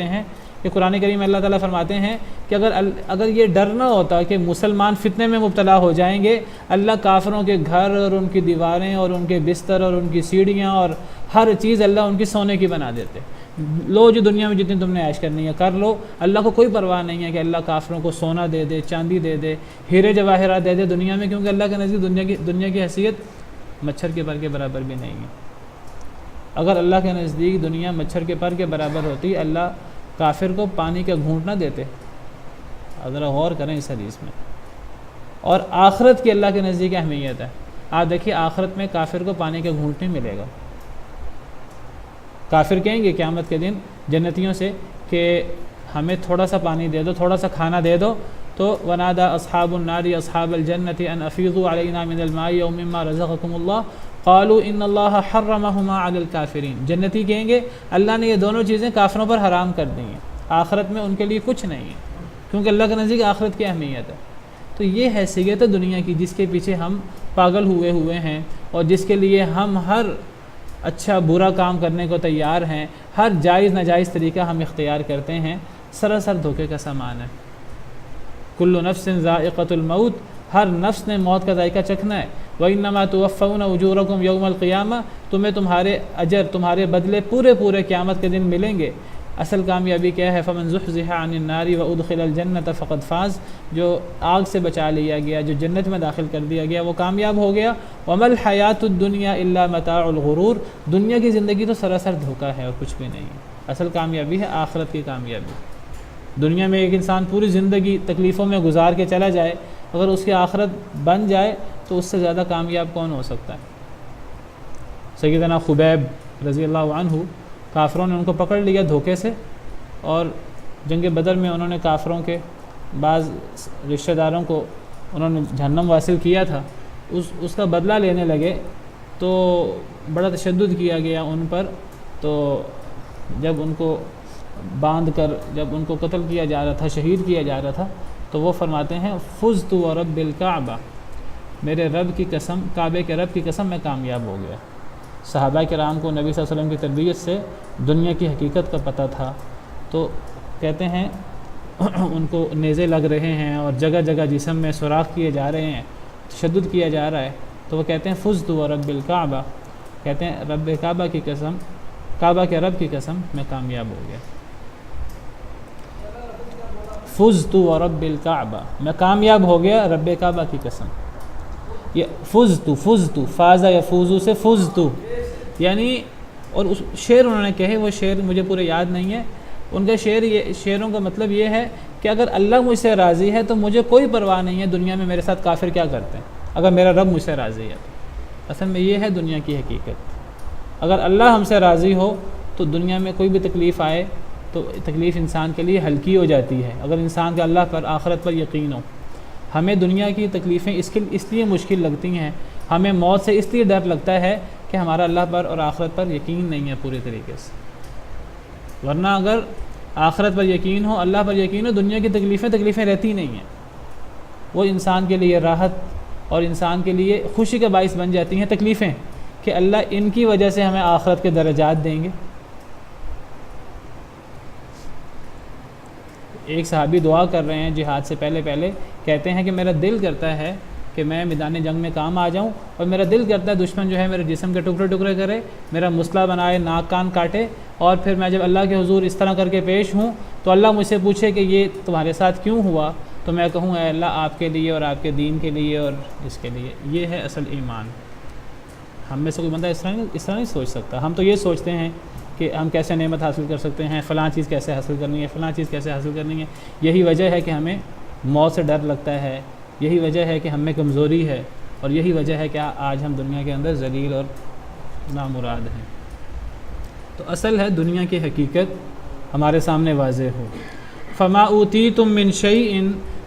ہیں کہ قرآن کریم میں اللہ تعالیٰ فرماتے ہیں کہ اگر یہ ڈر نہ ہوتا کہ مسلمان فتنے میں مبتلا ہو جائیں گے، اللہ کافروں کے گھر اور ان کی دیواریں اور ان کے بستر اور ان کی سیڑھیاں اور ہر چیز اللہ ان کی سونے کی بنا دیتے۔ لو جو دنیا میں جتنی تم نے عیش کرنی ہے کر لو، اللہ کو کوئی پرواہ نہیں ہے کہ اللہ کافروں کو سونا دے دے، چاندی دے دے، ہیرے جواہرات دے دے دنیا میں، کیونکہ اللہ کے نزدیک دنیا کی حیثیت مچھر کے پر کے برابر بھی نہیں ہے۔ اگر اللہ کے نزدیک دنیا مچھر کے پر کے برابر ہوتی اللہ کافر کو پانی کا گھونٹ نہ دیتے۔ ذرا غور کریں اس حدیث میں۔ اور آخرت کی اللہ کے نزدیک اہمیت ہے، آپ دیکھیے آخرت میں کافر کو پانی کا گھونٹ نہیں ملے گا۔ کافر کہیں گے قیامت کے دن جنتیوں سے کہ ہمیں تھوڑا سا پانی دے دو، تھوڑا سا کھانا دے دو، تو ونادى اصحاب النار اصحاب الجنة ان افیضوا علینا من الماء او مما رزقکم اللہ قالوا ان اللہ حرمہما علی الکافرین، جنتی کہیں گے اللہ نے یہ دونوں چیزیں کافروں پر حرام کر دی ہیں، آخرت میں ان کے لیے کچھ نہیں ہے، کیونکہ اللہ کے نزدیک آخرت کی اہمیت ہے۔ تو یہ حیثیت ہے دنیا کی جس کے پیچھے ہم پاگل ہوئے ہیں، اور جس کے لیے ہم ہر اچھا برا کام کرنے کو تیار ہیں، ہر جائز ناجائز طریقہ ہم اختیار کرتے ہیں، سراسر دھوکے کا سامان ہے۔ کل نفس ذائقۃ الموت، ہر نفس نے موت کا ذائقہ چکھنا ہے۔ وَإِنَّمَا تُوَفَّوْنَ أُجُورَكُمْ يَوْمَ الْقِيَامَةِ، تمہیں تمہارے اجر تمہارے بدلے پورے قیامت کے دن ملیں گے۔ اصل کامیابی کیا ہے؟ فَمَنْ زُحْزِحَ عَنِ النَّارِ وَأُدْخِلَ الْجَنَّةَ فَقَدْ فَازَ، جو آگ سے بچا لیا گیا، جو جنت میں داخل کر دیا گیا وہ کامیاب ہو گیا۔ وَمَا الْحَيَاةُ الدُّنْيَا إِلَّا مَتَاعُ الْغُرُورِ، دنیا کی زندگی تو سراسر دھوکہ ہے اور کچھ بھی نہیں ہے۔ اصل کامیابی ہے آخرت کی کامیابی۔ دنیا میں ایک انسان پوری زندگی تکلیفوں میں گزار کے چلا جائے، اگر اس کی آخرت بن جائے تو اس سے زیادہ کامیاب کون ہو سکتا ہے؟ سیدنا خبیب رضی اللہ عنہ، کافروں نے ان کو پکڑ لیا دھوکے سے، اور جنگ بدر میں انہوں نے کافروں کے بعض رشتہ داروں کو انہوں نے جہنم واصل کیا تھا، اس کا بدلہ لینے لگے تو بڑا تشدد کیا گیا ان پر. تو جب ان کو باندھ کر جب ان کو قتل کیا جا رہا تھا، شہید کیا جا رہا تھا، تو وہ فرماتے ہیں فزت ورب الکعبہ، میرے رب کی قسم، کعبے کے رب کی قسم میں کامیاب ہو گیا. صحابہ کرام کو نبی صلی اللہ علیہ وسلم کی تربیت سے دنیا کی حقیقت کا پتہ تھا، تو کہتے ہیں ان کو نیزے لگ رہے ہیں اور جگہ جگہ جسم میں سوراخ کیے جا رہے ہیں، تشدد کیا جا رہا ہے، تو وہ کہتے ہیں فزت ورب الکعبہ، کہتے ہیں رب کعبہ کی قسم، کعبہ کے رب کی قسم میں کامیاب ہو گیا. فزت ورب الکعبہ، میں کامیاب ہو گیا رب کعبہ کی قسم. یہ فزت فاز یفوز سے فزت، یعنی اور اس شعر انہوں نے کہے، وہ شعر مجھے پورے یاد نہیں ہے. ان کا شعروں کا مطلب یہ ہے کہ اگر اللہ مجھ سے راضی ہے تو مجھے کوئی پرواہ نہیں ہے دنیا میں میرے ساتھ کافر کیا کرتے ہیں، اگر میرا رب مجھ سے راضی ہے. اصل میں یہ ہے دنیا کی حقیقت. اگر اللہ ہم سے راضی ہو تو دنیا میں کوئی بھی تکلیف آئے تو تکلیف انسان کے لیے ہلکی ہو جاتی ہے، اگر انسان کا اللہ پر آخرت پر یقین ہو. ہمیں دنیا کی تکلیفیں اس لیے مشکل لگتی ہیں، ہمیں موت سے اس لیے ڈر لگتا ہے کہ ہمارا اللہ پر اور آخرت پر یقین نہیں ہے پورے طریقے سے. ورنہ اگر آخرت پر یقین ہو، اللہ پر یقین ہو، دنیا کی تکلیفیں رہتی نہیں ہیں. وہ انسان کے لیے راحت اور انسان کے لیے خوشی کا باعث بن جاتی ہیں تکلیفیں، کہ اللہ ان کی وجہ سے ہمیں آخرت کے درجات دیں گے. ایک صحابی دعا کر رہے ہیں جہاد سے پہلے کہتے ہیں کہ میرا دل کرتا ہے کہ میں میدان جنگ میں کام آ جاؤں، اور میرا دل کرتا ہے دشمن جو ہے میرے جسم کے ٹکڑے کرے، میرا مسئلہ بنائے، ناک کان کاٹے، اور پھر میں جب اللہ کے حضور اس طرح کر کے پیش ہوں تو اللہ مجھ سے پوچھے کہ یہ تمہارے ساتھ کیوں ہوا، تو میں کہوں اے اللہ آپ کے لیے اور آپ کے دین کے لیے اور اس کے لیے. یہ ہے اصل ایمان. ہم میں سے کوئی بندہ اس طرح نہیں سوچ سکتا. ہم تو یہ سوچتے ہیں کہ ہم کیسے نعمت حاصل کر سکتے ہیں، فلاں چیز کیسے حاصل کرنی ہے، فلاں چیز کیسے حاصل کرنی ہے. یہی وجہ ہے کہ ہمیں موت سے ڈر لگتا ہے، یہی وجہ ہے کہ ہم میں کمزوری ہے، اور یہی وجہ ہے کہ آج ہم دنیا کے اندر ذلیل اور نامراد ہیں. تو اصل ہے دنیا کی حقیقت ہمارے سامنے واضح ہو. فما اوتیتم من شیء،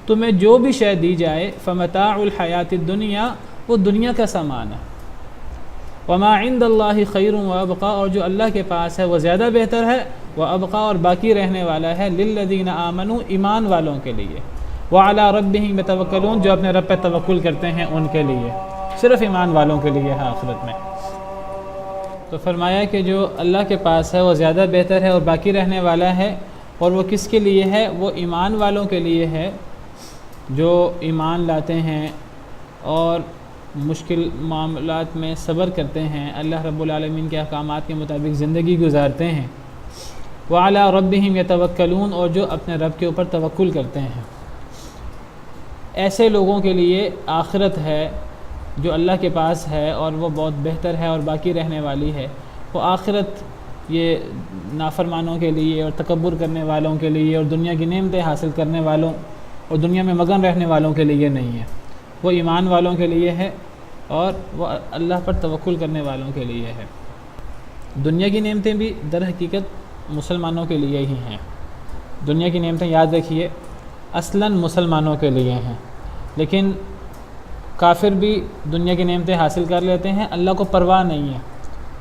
تمہیں جو بھی شے دی جائے، فمتاع الحیات الدنیا، وہ دنیا کا سامان ہے. وما عند اللہ خیر وابقا، اور جو اللہ کے پاس ہے وہ زیادہ بہتر ہے، وابقا، اور باقی رہنے والا ہے، للذین آمنوا، ایمان والوں کے لیے، وعلی ربہم یتوکلون، جو اپنے رب پہ توکل کرتے ہیں ان کے لیے. صرف ایمان والوں کے لیے ہے آخرت میں. تو فرمایا کہ جو اللہ کے پاس ہے وہ زیادہ بہتر ہے اور باقی رہنے والا ہے. اور وہ کس کے لیے ہے؟ وہ ایمان والوں کے لیے ہے جو ایمان لاتے ہیں اور مشکل معاملات میں صبر کرتے ہیں، اللہ رب العالمین کے احکامات کے مطابق زندگی گزارتے ہیں. وعلی ربہم یتوکلون، اور جو اپنے رب کے اوپر توکل کرتے ہیں. ایسے لوگوں کے لیے آخرت ہے جو اللہ کے پاس ہے اور وہ بہت بہتر ہے اور باقی رہنے والی ہے. وہ آخرت یہ نافرمانوں کے لیے اور تکبر کرنے والوں کے لیے اور دنیا کی نعمتیں حاصل کرنے والوں اور دنیا میں مگن رہنے والوں کے لیے نہیں ہے. وہ ایمان والوں کے لیے ہے اور وہ اللہ پر توکل کرنے والوں کے لیے ہے. دنیا کی نعمتیں بھی در حقیقت مسلمانوں کے لیے ہی ہیں. دنیا کی نعمتیں یاد رکھیے اصلاً مسلمانوں کے لیے ہیں، لیکن کافر بھی دنیا کی نعمتیں حاصل کر لیتے ہیں. اللہ کو پرواہ نہیں ہے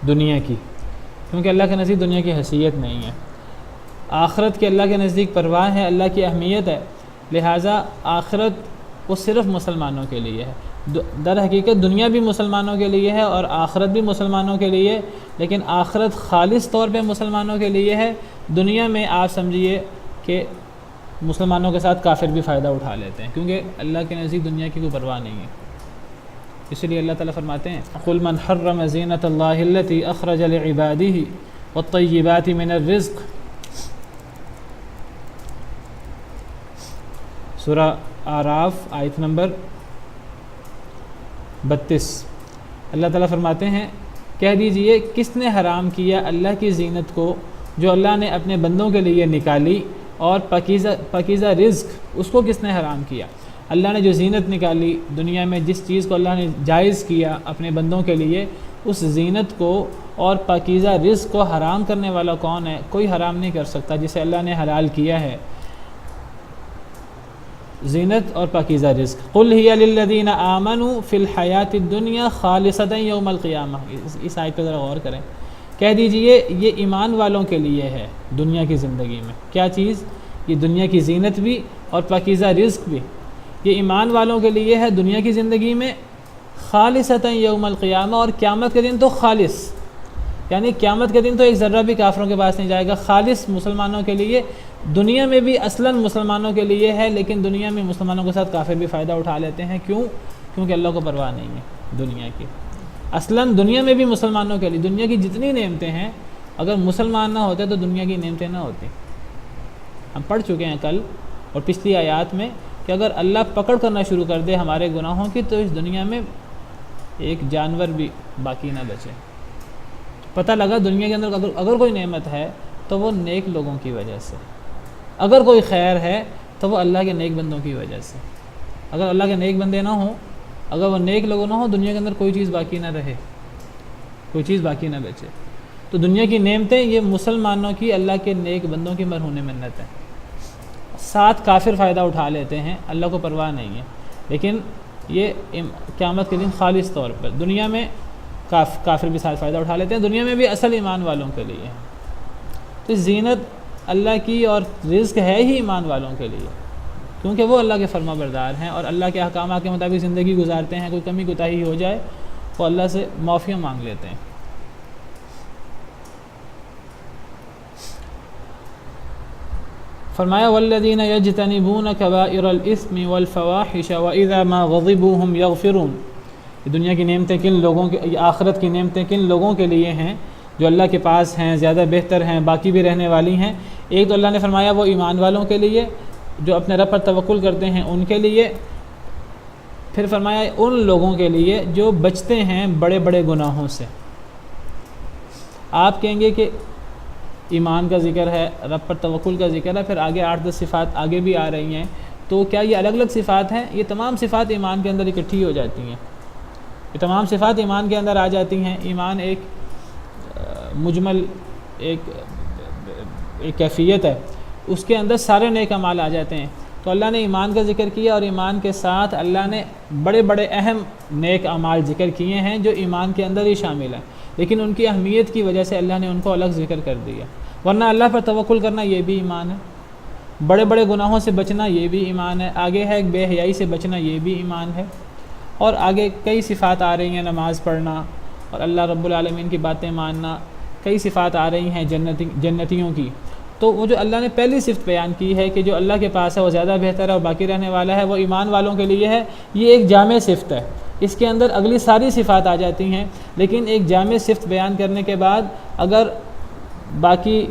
دنیا کی، کیونکہ اللہ کے نزدیک دنیا کی حیثیت نہیں ہے. آخرت کے اللہ کے نزدیک پرواہ ہے، اللہ کی اہمیت ہے، لہٰذا آخرت وہ صرف مسلمانوں کے لیے ہے. در حقیقت دنیا بھی مسلمانوں کے لیے ہے اور آخرت بھی مسلمانوں کے لیے، لیکن آخرت خالص طور پہ مسلمانوں کے لیے ہے. دنیا میں آپ سمجھیے کہ مسلمانوں کے ساتھ کافر بھی فائدہ اٹھا لیتے ہیں، کیونکہ اللہ کے نزدیک دنیا کی کوئی پرواہ نہیں ہے. اس لیے اللہ تعالیٰ فرماتے ہیں قُلْ مَنْ حَرَّمَ زِينَةَ اللَّهِ الَّتِي أَخْرَجَ لِعِبَادِهِ وَالطَّيِّبَاتِ مِنَ الرِّزْقِ. سورہ اعراف آیت نمبر 32. اللہ تعالیٰ فرماتے ہیں کہہ دیجئے کس نے حرام کیا اللہ کی زینت کو جو اللہ نے اپنے بندوں کے لیے نکالی، اور پاکیزہ رزق اس کو کس نے حرام کیا. اللہ نے جو زینت نکالی دنیا میں، جس چیز کو اللہ نے جائز کیا اپنے بندوں کے لیے، اس زینت کو اور پاکیزہ رزق کو حرام کرنے والا کون ہے؟ کوئی حرام نہیں کر سکتا جسے اللہ نے حلال کیا ہے، زینت اور پاکیزہ رزق۔ قل ہی للذین آمنوا فی الحیات الدنیا خالصۃ یوم القیامہ، اس آیت پہ ذرا غور کریں۔ کہہ دیجئے یہ ایمان والوں کے لیے ہے دنیا کی زندگی میں۔ کیا چیز؟ یہ دنیا کی زینت بھی اور پاکیزہ رزق بھی، یہ ایمان والوں کے لیے ہے دنیا کی زندگی میں، خالصۃ یوم القیامہ، اور قیامت کے دن تو خالص، یعنی قیامت کے دن تو ایک ذرہ بھی کافروں کے پاس نہیں جائے گا، خالص مسلمانوں کے لیے۔ دنیا میں بھی اصلاً مسلمانوں کے لیے ہے، لیکن دنیا میں مسلمانوں کے ساتھ کافر بھی فائدہ اٹھا لیتے ہیں۔ کیوں؟ کیونکہ اللہ کو پرواہ نہیں ہے دنیا کی۔ اصلاً دنیا میں بھی مسلمانوں کے لیے دنیا کی جتنی نعمتیں ہیں، اگر مسلمان نہ ہوتے تو دنیا کی نعمتیں نہ ہوتی۔ ہم پڑھ چکے ہیں کل اور پچھلی آیات میں کہ اگر اللہ پکڑ کرنا شروع کر دے ہمارے گناہوں کی تو اس دنیا میں ایک جانور بھی باقی نہ بچے۔ پتہ لگا دنیا کے اندر اگر کوئی نعمت ہے تو وہ نیک لوگوں کی وجہ سے، اگر کوئی خیر ہے تو وہ اللہ کے نیک بندوں کی وجہ سے۔ اگر اللہ کے نیک بندے نہ ہوں، اگر وہ نیک لوگ نہ ہوں، دنیا کے اندر کوئی چیز باقی نہ رہے، کوئی چیز باقی نہ بچے۔ تو دنیا کی نعمتیں یہ مسلمانوں کی، اللہ کے نیک بندوں کی مرہون منت ہیں۔ ساتھ کافر فائدہ اٹھا لیتے ہیں، اللہ کو پرواہ نہیں ہے، لیکن یہ قیامت کے دن خالص طور پر دنیا میں کافر بھی ساتھ فائدہ اٹھا لیتے ہیں، دنیا میں بھی اصل ایمان والوں کے لیے ہے۔ تو زینت اللہ کی اور رزق ہے ہی ایمان والوں کے لیے، کیونکہ وہ اللہ کے فرما بردار ہیں اور اللہ کے احکامات کے مطابق زندگی گزارتے ہیں۔ کوئی کمی کوتاہی ہو جائے وہ اللہ سے معافیاں مانگ لیتے ہیں۔ فرمایا والذین یجتنبون کبائر الاثم والفواحش واذا ما غضبوا هم یغفرون۔ یہ دنیا کی نعمتیں کن لوگوں کے، یہ آخرت کی نعمتیں کن لوگوں کے لیے ہیں جو اللہ کے پاس ہیں، زیادہ بہتر ہیں، باقی بھی رہنے والی ہیں۔ ایک تو اللہ نے فرمایا وہ ایمان والوں کے لیے جو اپنے رب پر توکل کرتے ہیں ان کے لیے، پھر فرمایا ان لوگوں کے لیے جو بچتے ہیں بڑے بڑے گناہوں سے۔ آپ کہیں گے کہ ایمان کا ذکر ہے، رب پر توکل کا ذکر ہے، پھر آگے 8-10 صفات آگے بھی آ رہی ہیں، تو کیا یہ الگ الگ صفات ہیں؟ یہ تمام صفات ایمان کے اندر اکٹھی ہو جاتی ہیں، یہ تمام صفات ایمان کے اندر آ جاتی ہیں۔ ایمان ایک مجمل ایک کیفیت ہے، اس کے اندر سارے نیک اعمال آ جاتے ہیں۔ تو اللہ نے ایمان کا ذکر کیا اور ایمان کے ساتھ اللہ نے بڑے بڑے اہم نیک اعمال ذکر کیے ہیں جو ایمان کے اندر ہی شامل ہیں، لیکن ان کی اہمیت کی وجہ سے اللہ نے ان کو الگ ذکر کر دیا۔ ورنہ اللہ پر توکل کرنا یہ بھی ایمان ہے، بڑے بڑے گناہوں سے بچنا یہ بھی ایمان ہے، آگے ہے بے حیائی سے بچنا یہ بھی ایمان ہے، اور آگے کئی صفات آ رہی ہیں، نماز پڑھنا اور اللہ رب العالمین کی باتیں ماننا، کئی صفات آ رہی ہیں جنتیوں کی۔ تو وہ جو اللہ نے پہلی صفت بیان کی ہے کہ جو اللہ کے پاس ہے وہ زیادہ بہتر ہے اور باقی رہنے والا ہے، وہ ایمان والوں کے لیے ہے، یہ ایک جامع صفت ہے۔ اس کے اندر اگلی ساری صفات آ جاتی ہیں، لیکن ایک جامع صفت بیان کرنے کے بعد اگر باقی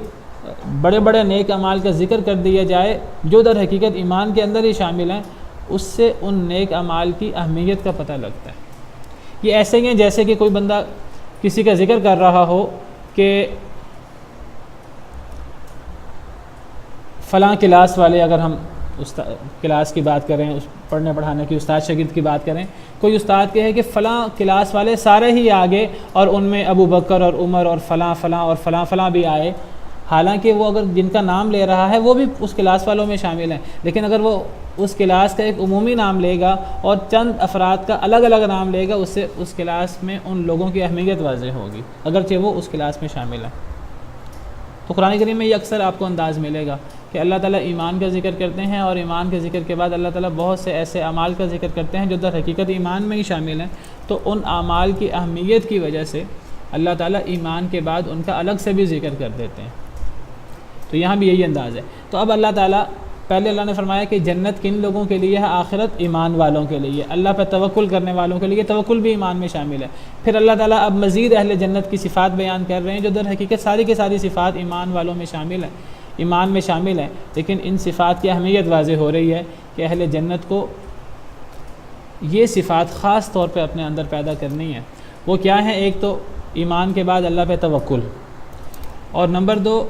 بڑے بڑے نیک اعمال کا ذکر کر دیا جائے جو در حقیقت ایمان کے اندر ہی شامل ہیں، اس سے ان نیک اعمال کی اہمیت کا پتہ لگتا ہے۔ یہ ایسے ہی ہیں جیسے کہ کوئی بندہ کسی کا ذکر کر رہا ہو کہ فلاں کلاس والے، اگر ہم کلاس کی بات کریں، اس پڑھنے پڑھانے کی استاد شاگرد کی بات کریں، کوئی استاد کہے کہ فلاں کلاس والے سارے ہی آگے اور ان میں ابو بکر اور عمر اور فلاں فلاں اور فلاں فلاں بھی آئے، حالانکہ وہ اگر جن کا نام لے رہا ہے وہ بھی اس کلاس والوں میں شامل ہیں، لیکن اگر وہ اس کلاس کا ایک عمومی نام لے گا اور چند افراد کا الگ الگ نام لے گا، اس سے اس کلاس میں ان لوگوں کی اہمیت واضح ہوگی اگرچہ وہ اس کلاس میں شامل ہیں۔ تو قرآن کریم میں یہ اکثر آپ کو انداز ملے گا کہ اللہ تعالیٰ ایمان کا ذکر کرتے ہیں اور ایمان کے ذکر کے بعد اللہ تعالیٰ بہت سے ایسے اعمال کا ذکر کرتے ہیں جو در حقیقت ایمان میں ہی شامل ہیں۔ تو ان اعمال کی اہمیت کی وجہ سے اللہ تعالیٰ ایمان کے بعد ان کا الگ سے بھی ذکر کر دیتے ہیں۔ تو یہاں بھی یہی انداز ہے۔ تو اب اللہ تعالیٰ پہلے اللہ نے فرمایا کہ جنت کن لوگوں کے لیے ہے؟ آخرت ایمان والوں کے لیے، اللہ پہ توکل کرنے والوں کے لیے، توکل بھی ایمان میں شامل ہے۔ پھر اللہ تعالیٰ اب مزید اہل جنت کی صفات بیان کر رہے ہیں جو در حقیقت ساری کی ساری صفات ایمان والوں میں شامل ہیں، ایمان میں شامل ہیں، لیکن ان صفات کی اہمیت واضح ہو رہی ہے کہ اہل جنت کو یہ صفات خاص طور پہ اپنے اندر پیدا کرنی ہے۔ وہ کیا ہیں؟ ایک تو ایمان کے بعد اللہ پہ توکل، اور نمبر 2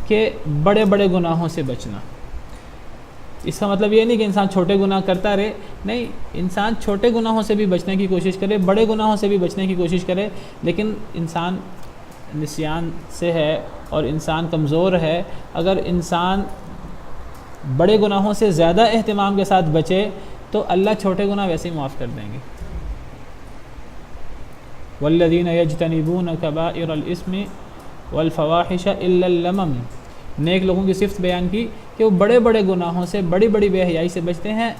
کہ بڑے بڑے گناہوں سے بچنا۔ اس کا مطلب یہ نہیں کہ انسان چھوٹے گناہ کرتا رہے، نہیں، انسان چھوٹے گناہوں سے بھی بچنے کی کوشش کرے، بڑے گناہوں سے بھی بچنے کی کوشش کرے، لیکن انسان نسیان سے ہے اور انسان کمزور ہے۔ اگر انسان بڑے گناہوں سے زیادہ اہتمام کے ساتھ بچے تو اللہ چھوٹے گناہ ویسے ہی معاف کر دیں گے۔ والذین یجتنبون کبائر الاسم والفواحش الا اللمم، نیک لوگوں کی صفت بیان کی کہ وہ بڑے بڑے گناہوں سے، بڑی بڑی بے حیائی سے بچتے ہیں،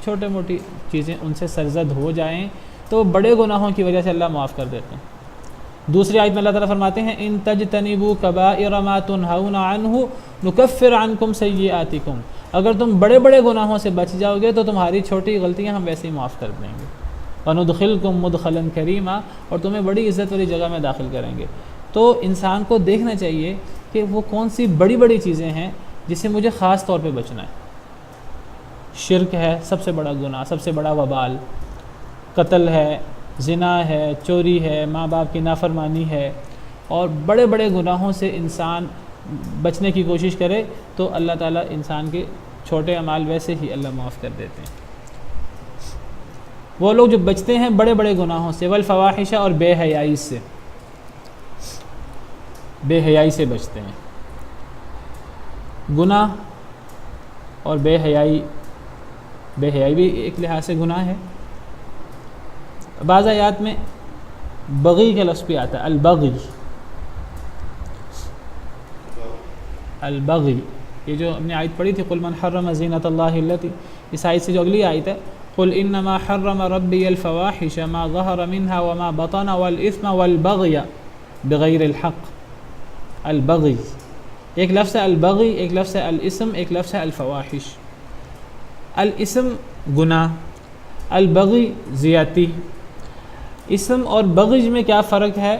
چھوٹے موٹی چیزیں ان سے سرزد ہو جائیں تو بڑے گناہوں کی وجہ سے اللہ معاف کر دیتے ہیں۔ دوسری آیت میں اللہ تعالیٰ فرماتے ہیں ان تجتنبوا کبائر ما تنہون عنہ نکفر عنکم سیئاتکم، اگر تم بڑے بڑے گناہوں سے بچ جاؤ گے تو تمہاری چھوٹی غلطیاں ہم ویسے ہی معاف کر دیں گے، وندخلکم مدخلا کریما، اور تمہیں بڑی عزت والی جگہ میں داخل کریں گے۔ تو انسان کو دیکھنا چاہیے کہ وہ کون سی بڑی بڑی چیزیں ہیں جس سے مجھے خاص طور پہ بچنا ہے۔ شرک ہے سب سے بڑا گناہ، سب سے بڑا وبال، قتل ہے، زنا ہے، چوری ہے، ماں باپ کی نافرمانی ہے، اور بڑے بڑے گناہوں سے انسان بچنے کی کوشش کرے تو اللہ تعالیٰ انسان کے چھوٹے اعمال ویسے ہی اللہ معاف کر دیتے ہیں۔ وہ لوگ جو بچتے ہیں بڑے بڑے گناہوں سے، والفواحش، اور بے حیائی سے، بے حیائی سے بچتے ہیں۔ گناہ اور بے حیائی بھی ایک لحاظ سے گناہ ہے۔ بعض آیات میں بغی کا لفظ بھی آتا ہے، البغی، البغی، یہ جو ہم نے آیت پڑھی تھی قل من حرم زینۃ اللہ التی، اس آیت سے جو اگلی آیت ہے قل انما حرم ربی الفواحش ما ظہر منها وما بطن والاثم والبغی بغیر الحق۔ البغی ایک لفظ ہے، البغی ایک لفظ ہے، الاسم ایک لفظ ہے، الفواحش۔ الاسم گناہ، البغی زیادتی۔ اسم اور بغی میں کیا فرق ہے؟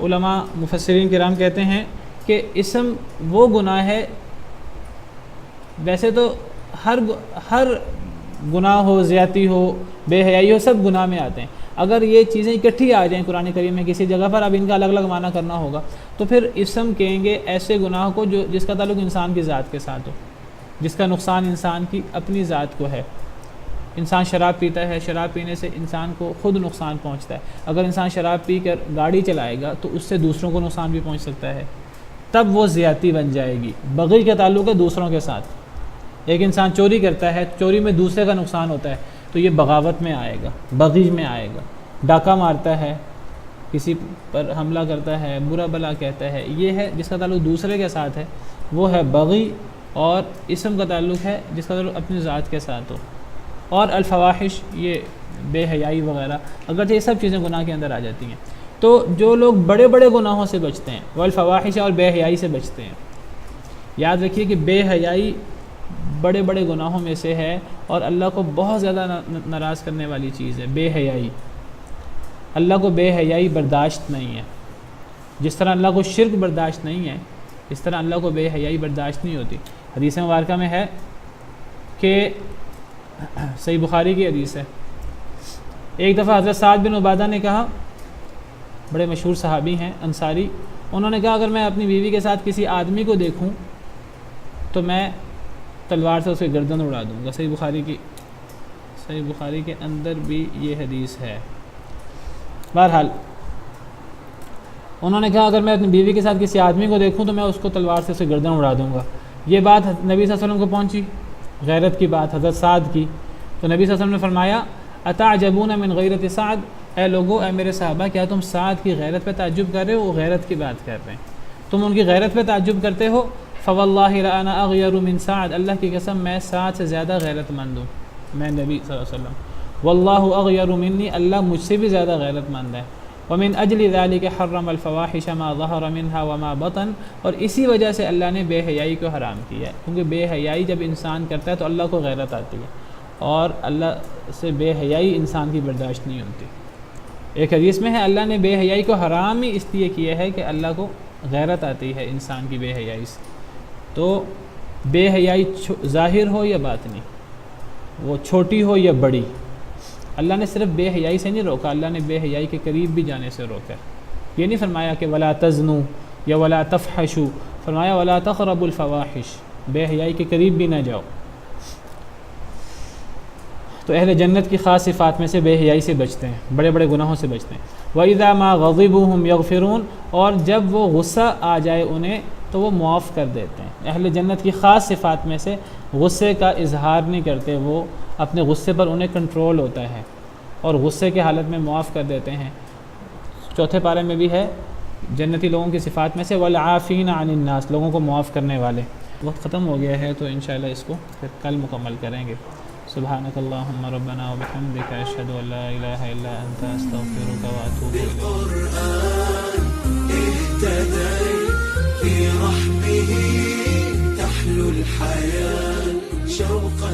علماء مفسرین کرام کہتے ہیں کہ اسم وہ گناہ ہے، ویسے تو ہر گناہ ہو، زیادتی ہو، بے حیائی ہو، سب گناہ میں آتے ہیں۔ اگر یہ چیزیں اکٹھی آ جائیں قرآن کریم میں کسی جگہ پر، اب ان کا الگ الگ معنی کرنا ہوگا، تو پھر اسم کہیں گے ایسے گناہ کو جس کا تعلق انسان کی ذات کے ساتھ ہو، جس کا نقصان انسان کی اپنی ذات کو ہے۔ انسان شراب پیتا ہے، شراب پینے سے انسان کو خود نقصان پہنچتا ہے۔ اگر انسان شراب پی کر گاڑی چلائے گا تو اس سے دوسروں کو نقصان بھی پہنچ سکتا ہے، تب وہ زیادتی بن جائے گی۔ بغی کا تعلق ہے دوسروں کے ساتھ۔ ایک انسان چوری کرتا ہے، چوری میں دوسرے کا نقصان ہوتا ہے تو یہ بغاوت میں آئے گا، بغی میں آئے گا۔ ڈاکہ مارتا ہے، کسی پر حملہ کرتا ہے، برا بلا کہتا ہے، یہ ہے جس کا تعلق دوسرے کے ساتھ ہے، وہ ہے بغی۔ اور اسم کا تعلق ہے جس کا تعلق اپنی ذات کے ساتھ ہو۔ اور الفواحش یہ بے حیائی وغیرہ، اگرچہ یہ سب چیزیں گناہ کے اندر آ جاتی ہیں۔ تو جو لوگ بڑے بڑے گناہوں سے بچتے ہیں، والفواحش، اور بے حیائی سے بچتے ہیں، یاد رکھیے کہ بے حیائی بڑے بڑے گناہوں میں سے ہے اور اللہ کو بہت زیادہ ناراض کرنے والی چیز ہے بے حیائی۔ اللہ کو بے حیائی برداشت نہیں ہے، جس طرح اللہ کو شرک برداشت نہیں ہے، اس طرح اللہ کو بے حیائی برداشت نہیں ہوتی۔ حدیث مبارکہ میں ہے کہ صحیح بخاری کی حدیث ہے، ایک دفعہ حضرت سعد بن عبادہ نے کہا، بڑے مشہور صحابی ہیں انصاری، انہوں نے کہا اگر میں اپنی بیوی کے ساتھ کسی آدمی کو دیکھوں تو میں تلوار سے اسے گردن اڑا دوں گا۔ صحیح بخاری کے اندر بھی یہ حدیث ہے۔ بہرحال انہوں نے کہا اگر میں اپنی بیوی کے ساتھ کسی آدمی کو دیکھوں تو میں اس کو تلوار سے اسے گردن اڑا دوں گا۔ یہ بات نبی صلی اللہ علیہ وسلم کو پہنچی، غیرت کی بات حضرت سعد کی، تو نبی صلی اللہ علیہ وسلم نے فرمایا اتعجبون من غیرت سعد، اے لوگو، اے میرے صحابہ، کیا تم سعد کی غیرت پہ تعجب کر رہے ہو؟ وہ غیرت کی بات کر رہے ہیں، تم ان کی غیرت پہ تعجب کرتے ہو؟ فواللہ لانا اغیر من سعد، اللہ کی قسم میں سعد سے زیادہ غیرت مند ہوں، میں نبی صلی اللہ علیہ وسلم، واللہ اغیر منی، اللہ مجھ سے بھی زیادہ غیرت مند ہے۔ ومن اجل ذلك حرم الفواحش ما ظهر منها وما بطن، اور اسی وجہ سے اللہ نے بے حیائی کو حرام کیا ہے، کیونکہ بے حیائی جب انسان کرتا ہے تو اللہ کو غیرت آتی ہے، اور اللہ سے بے حیائی انسان کی برداشت نہیں ہوتی۔ ایک حدیث میں ہے اللہ نے بے حیائی کو حرام ہی اس لیے کیا ہے کہ اللہ کو غیرت آتی ہے انسان کی بے حیائی سے۔ تو بے حیائی ظاہر ہو یا باطنی، وہ چھوٹی ہو یا بڑی، اللہ نے صرف بے حیائی سے نہیں روکا، اللہ نے بے حیائی کے قریب بھی جانے سے روکا۔ یہ نہیں فرمایا کہ ولا تزنوا یا ولا تفحشوا، فرمایا ولا تقربوا الفواحش، بے حیائی کے قریب بھی نہ جاؤ۔ تو اہل جنت کی خاص صفات میں سے بے حیائی سے بچتے ہیں، بڑے بڑے گناہوں سے بچتے ہیں۔ وَإِذَا مَا غَضِبُوا هُمْ يَغْفِرُونَ، اور جب وہ غصہ آ جائے انہیں تو وہ معاف کر دیتے ہیں۔ اہل جنت کی خاص صفات میں سے غصے کا اظہار نہیں کرتے، وہ اپنے غصے پر انہیں کنٹرول ہوتا ہے اور غصے کے حالت میں معاف کر دیتے ہیں۔ چوتھے پارے میں بھی ہے جنتی لوگوں کی صفات میں سے وَالْعَافِينَ عَنِ النَّاسِ، لوگوں کو معاف کرنے والے۔ وقت ختم ہو گیا ہے تو انشاءاللہ اس کو پھر کل مکمل کریں گے۔ سبحانک اللہم ربنا وبحمدک اشہد ان لا الہ الا انت استغفرک واتوب الیک۔ في رحمه تحلو الحياة شوقا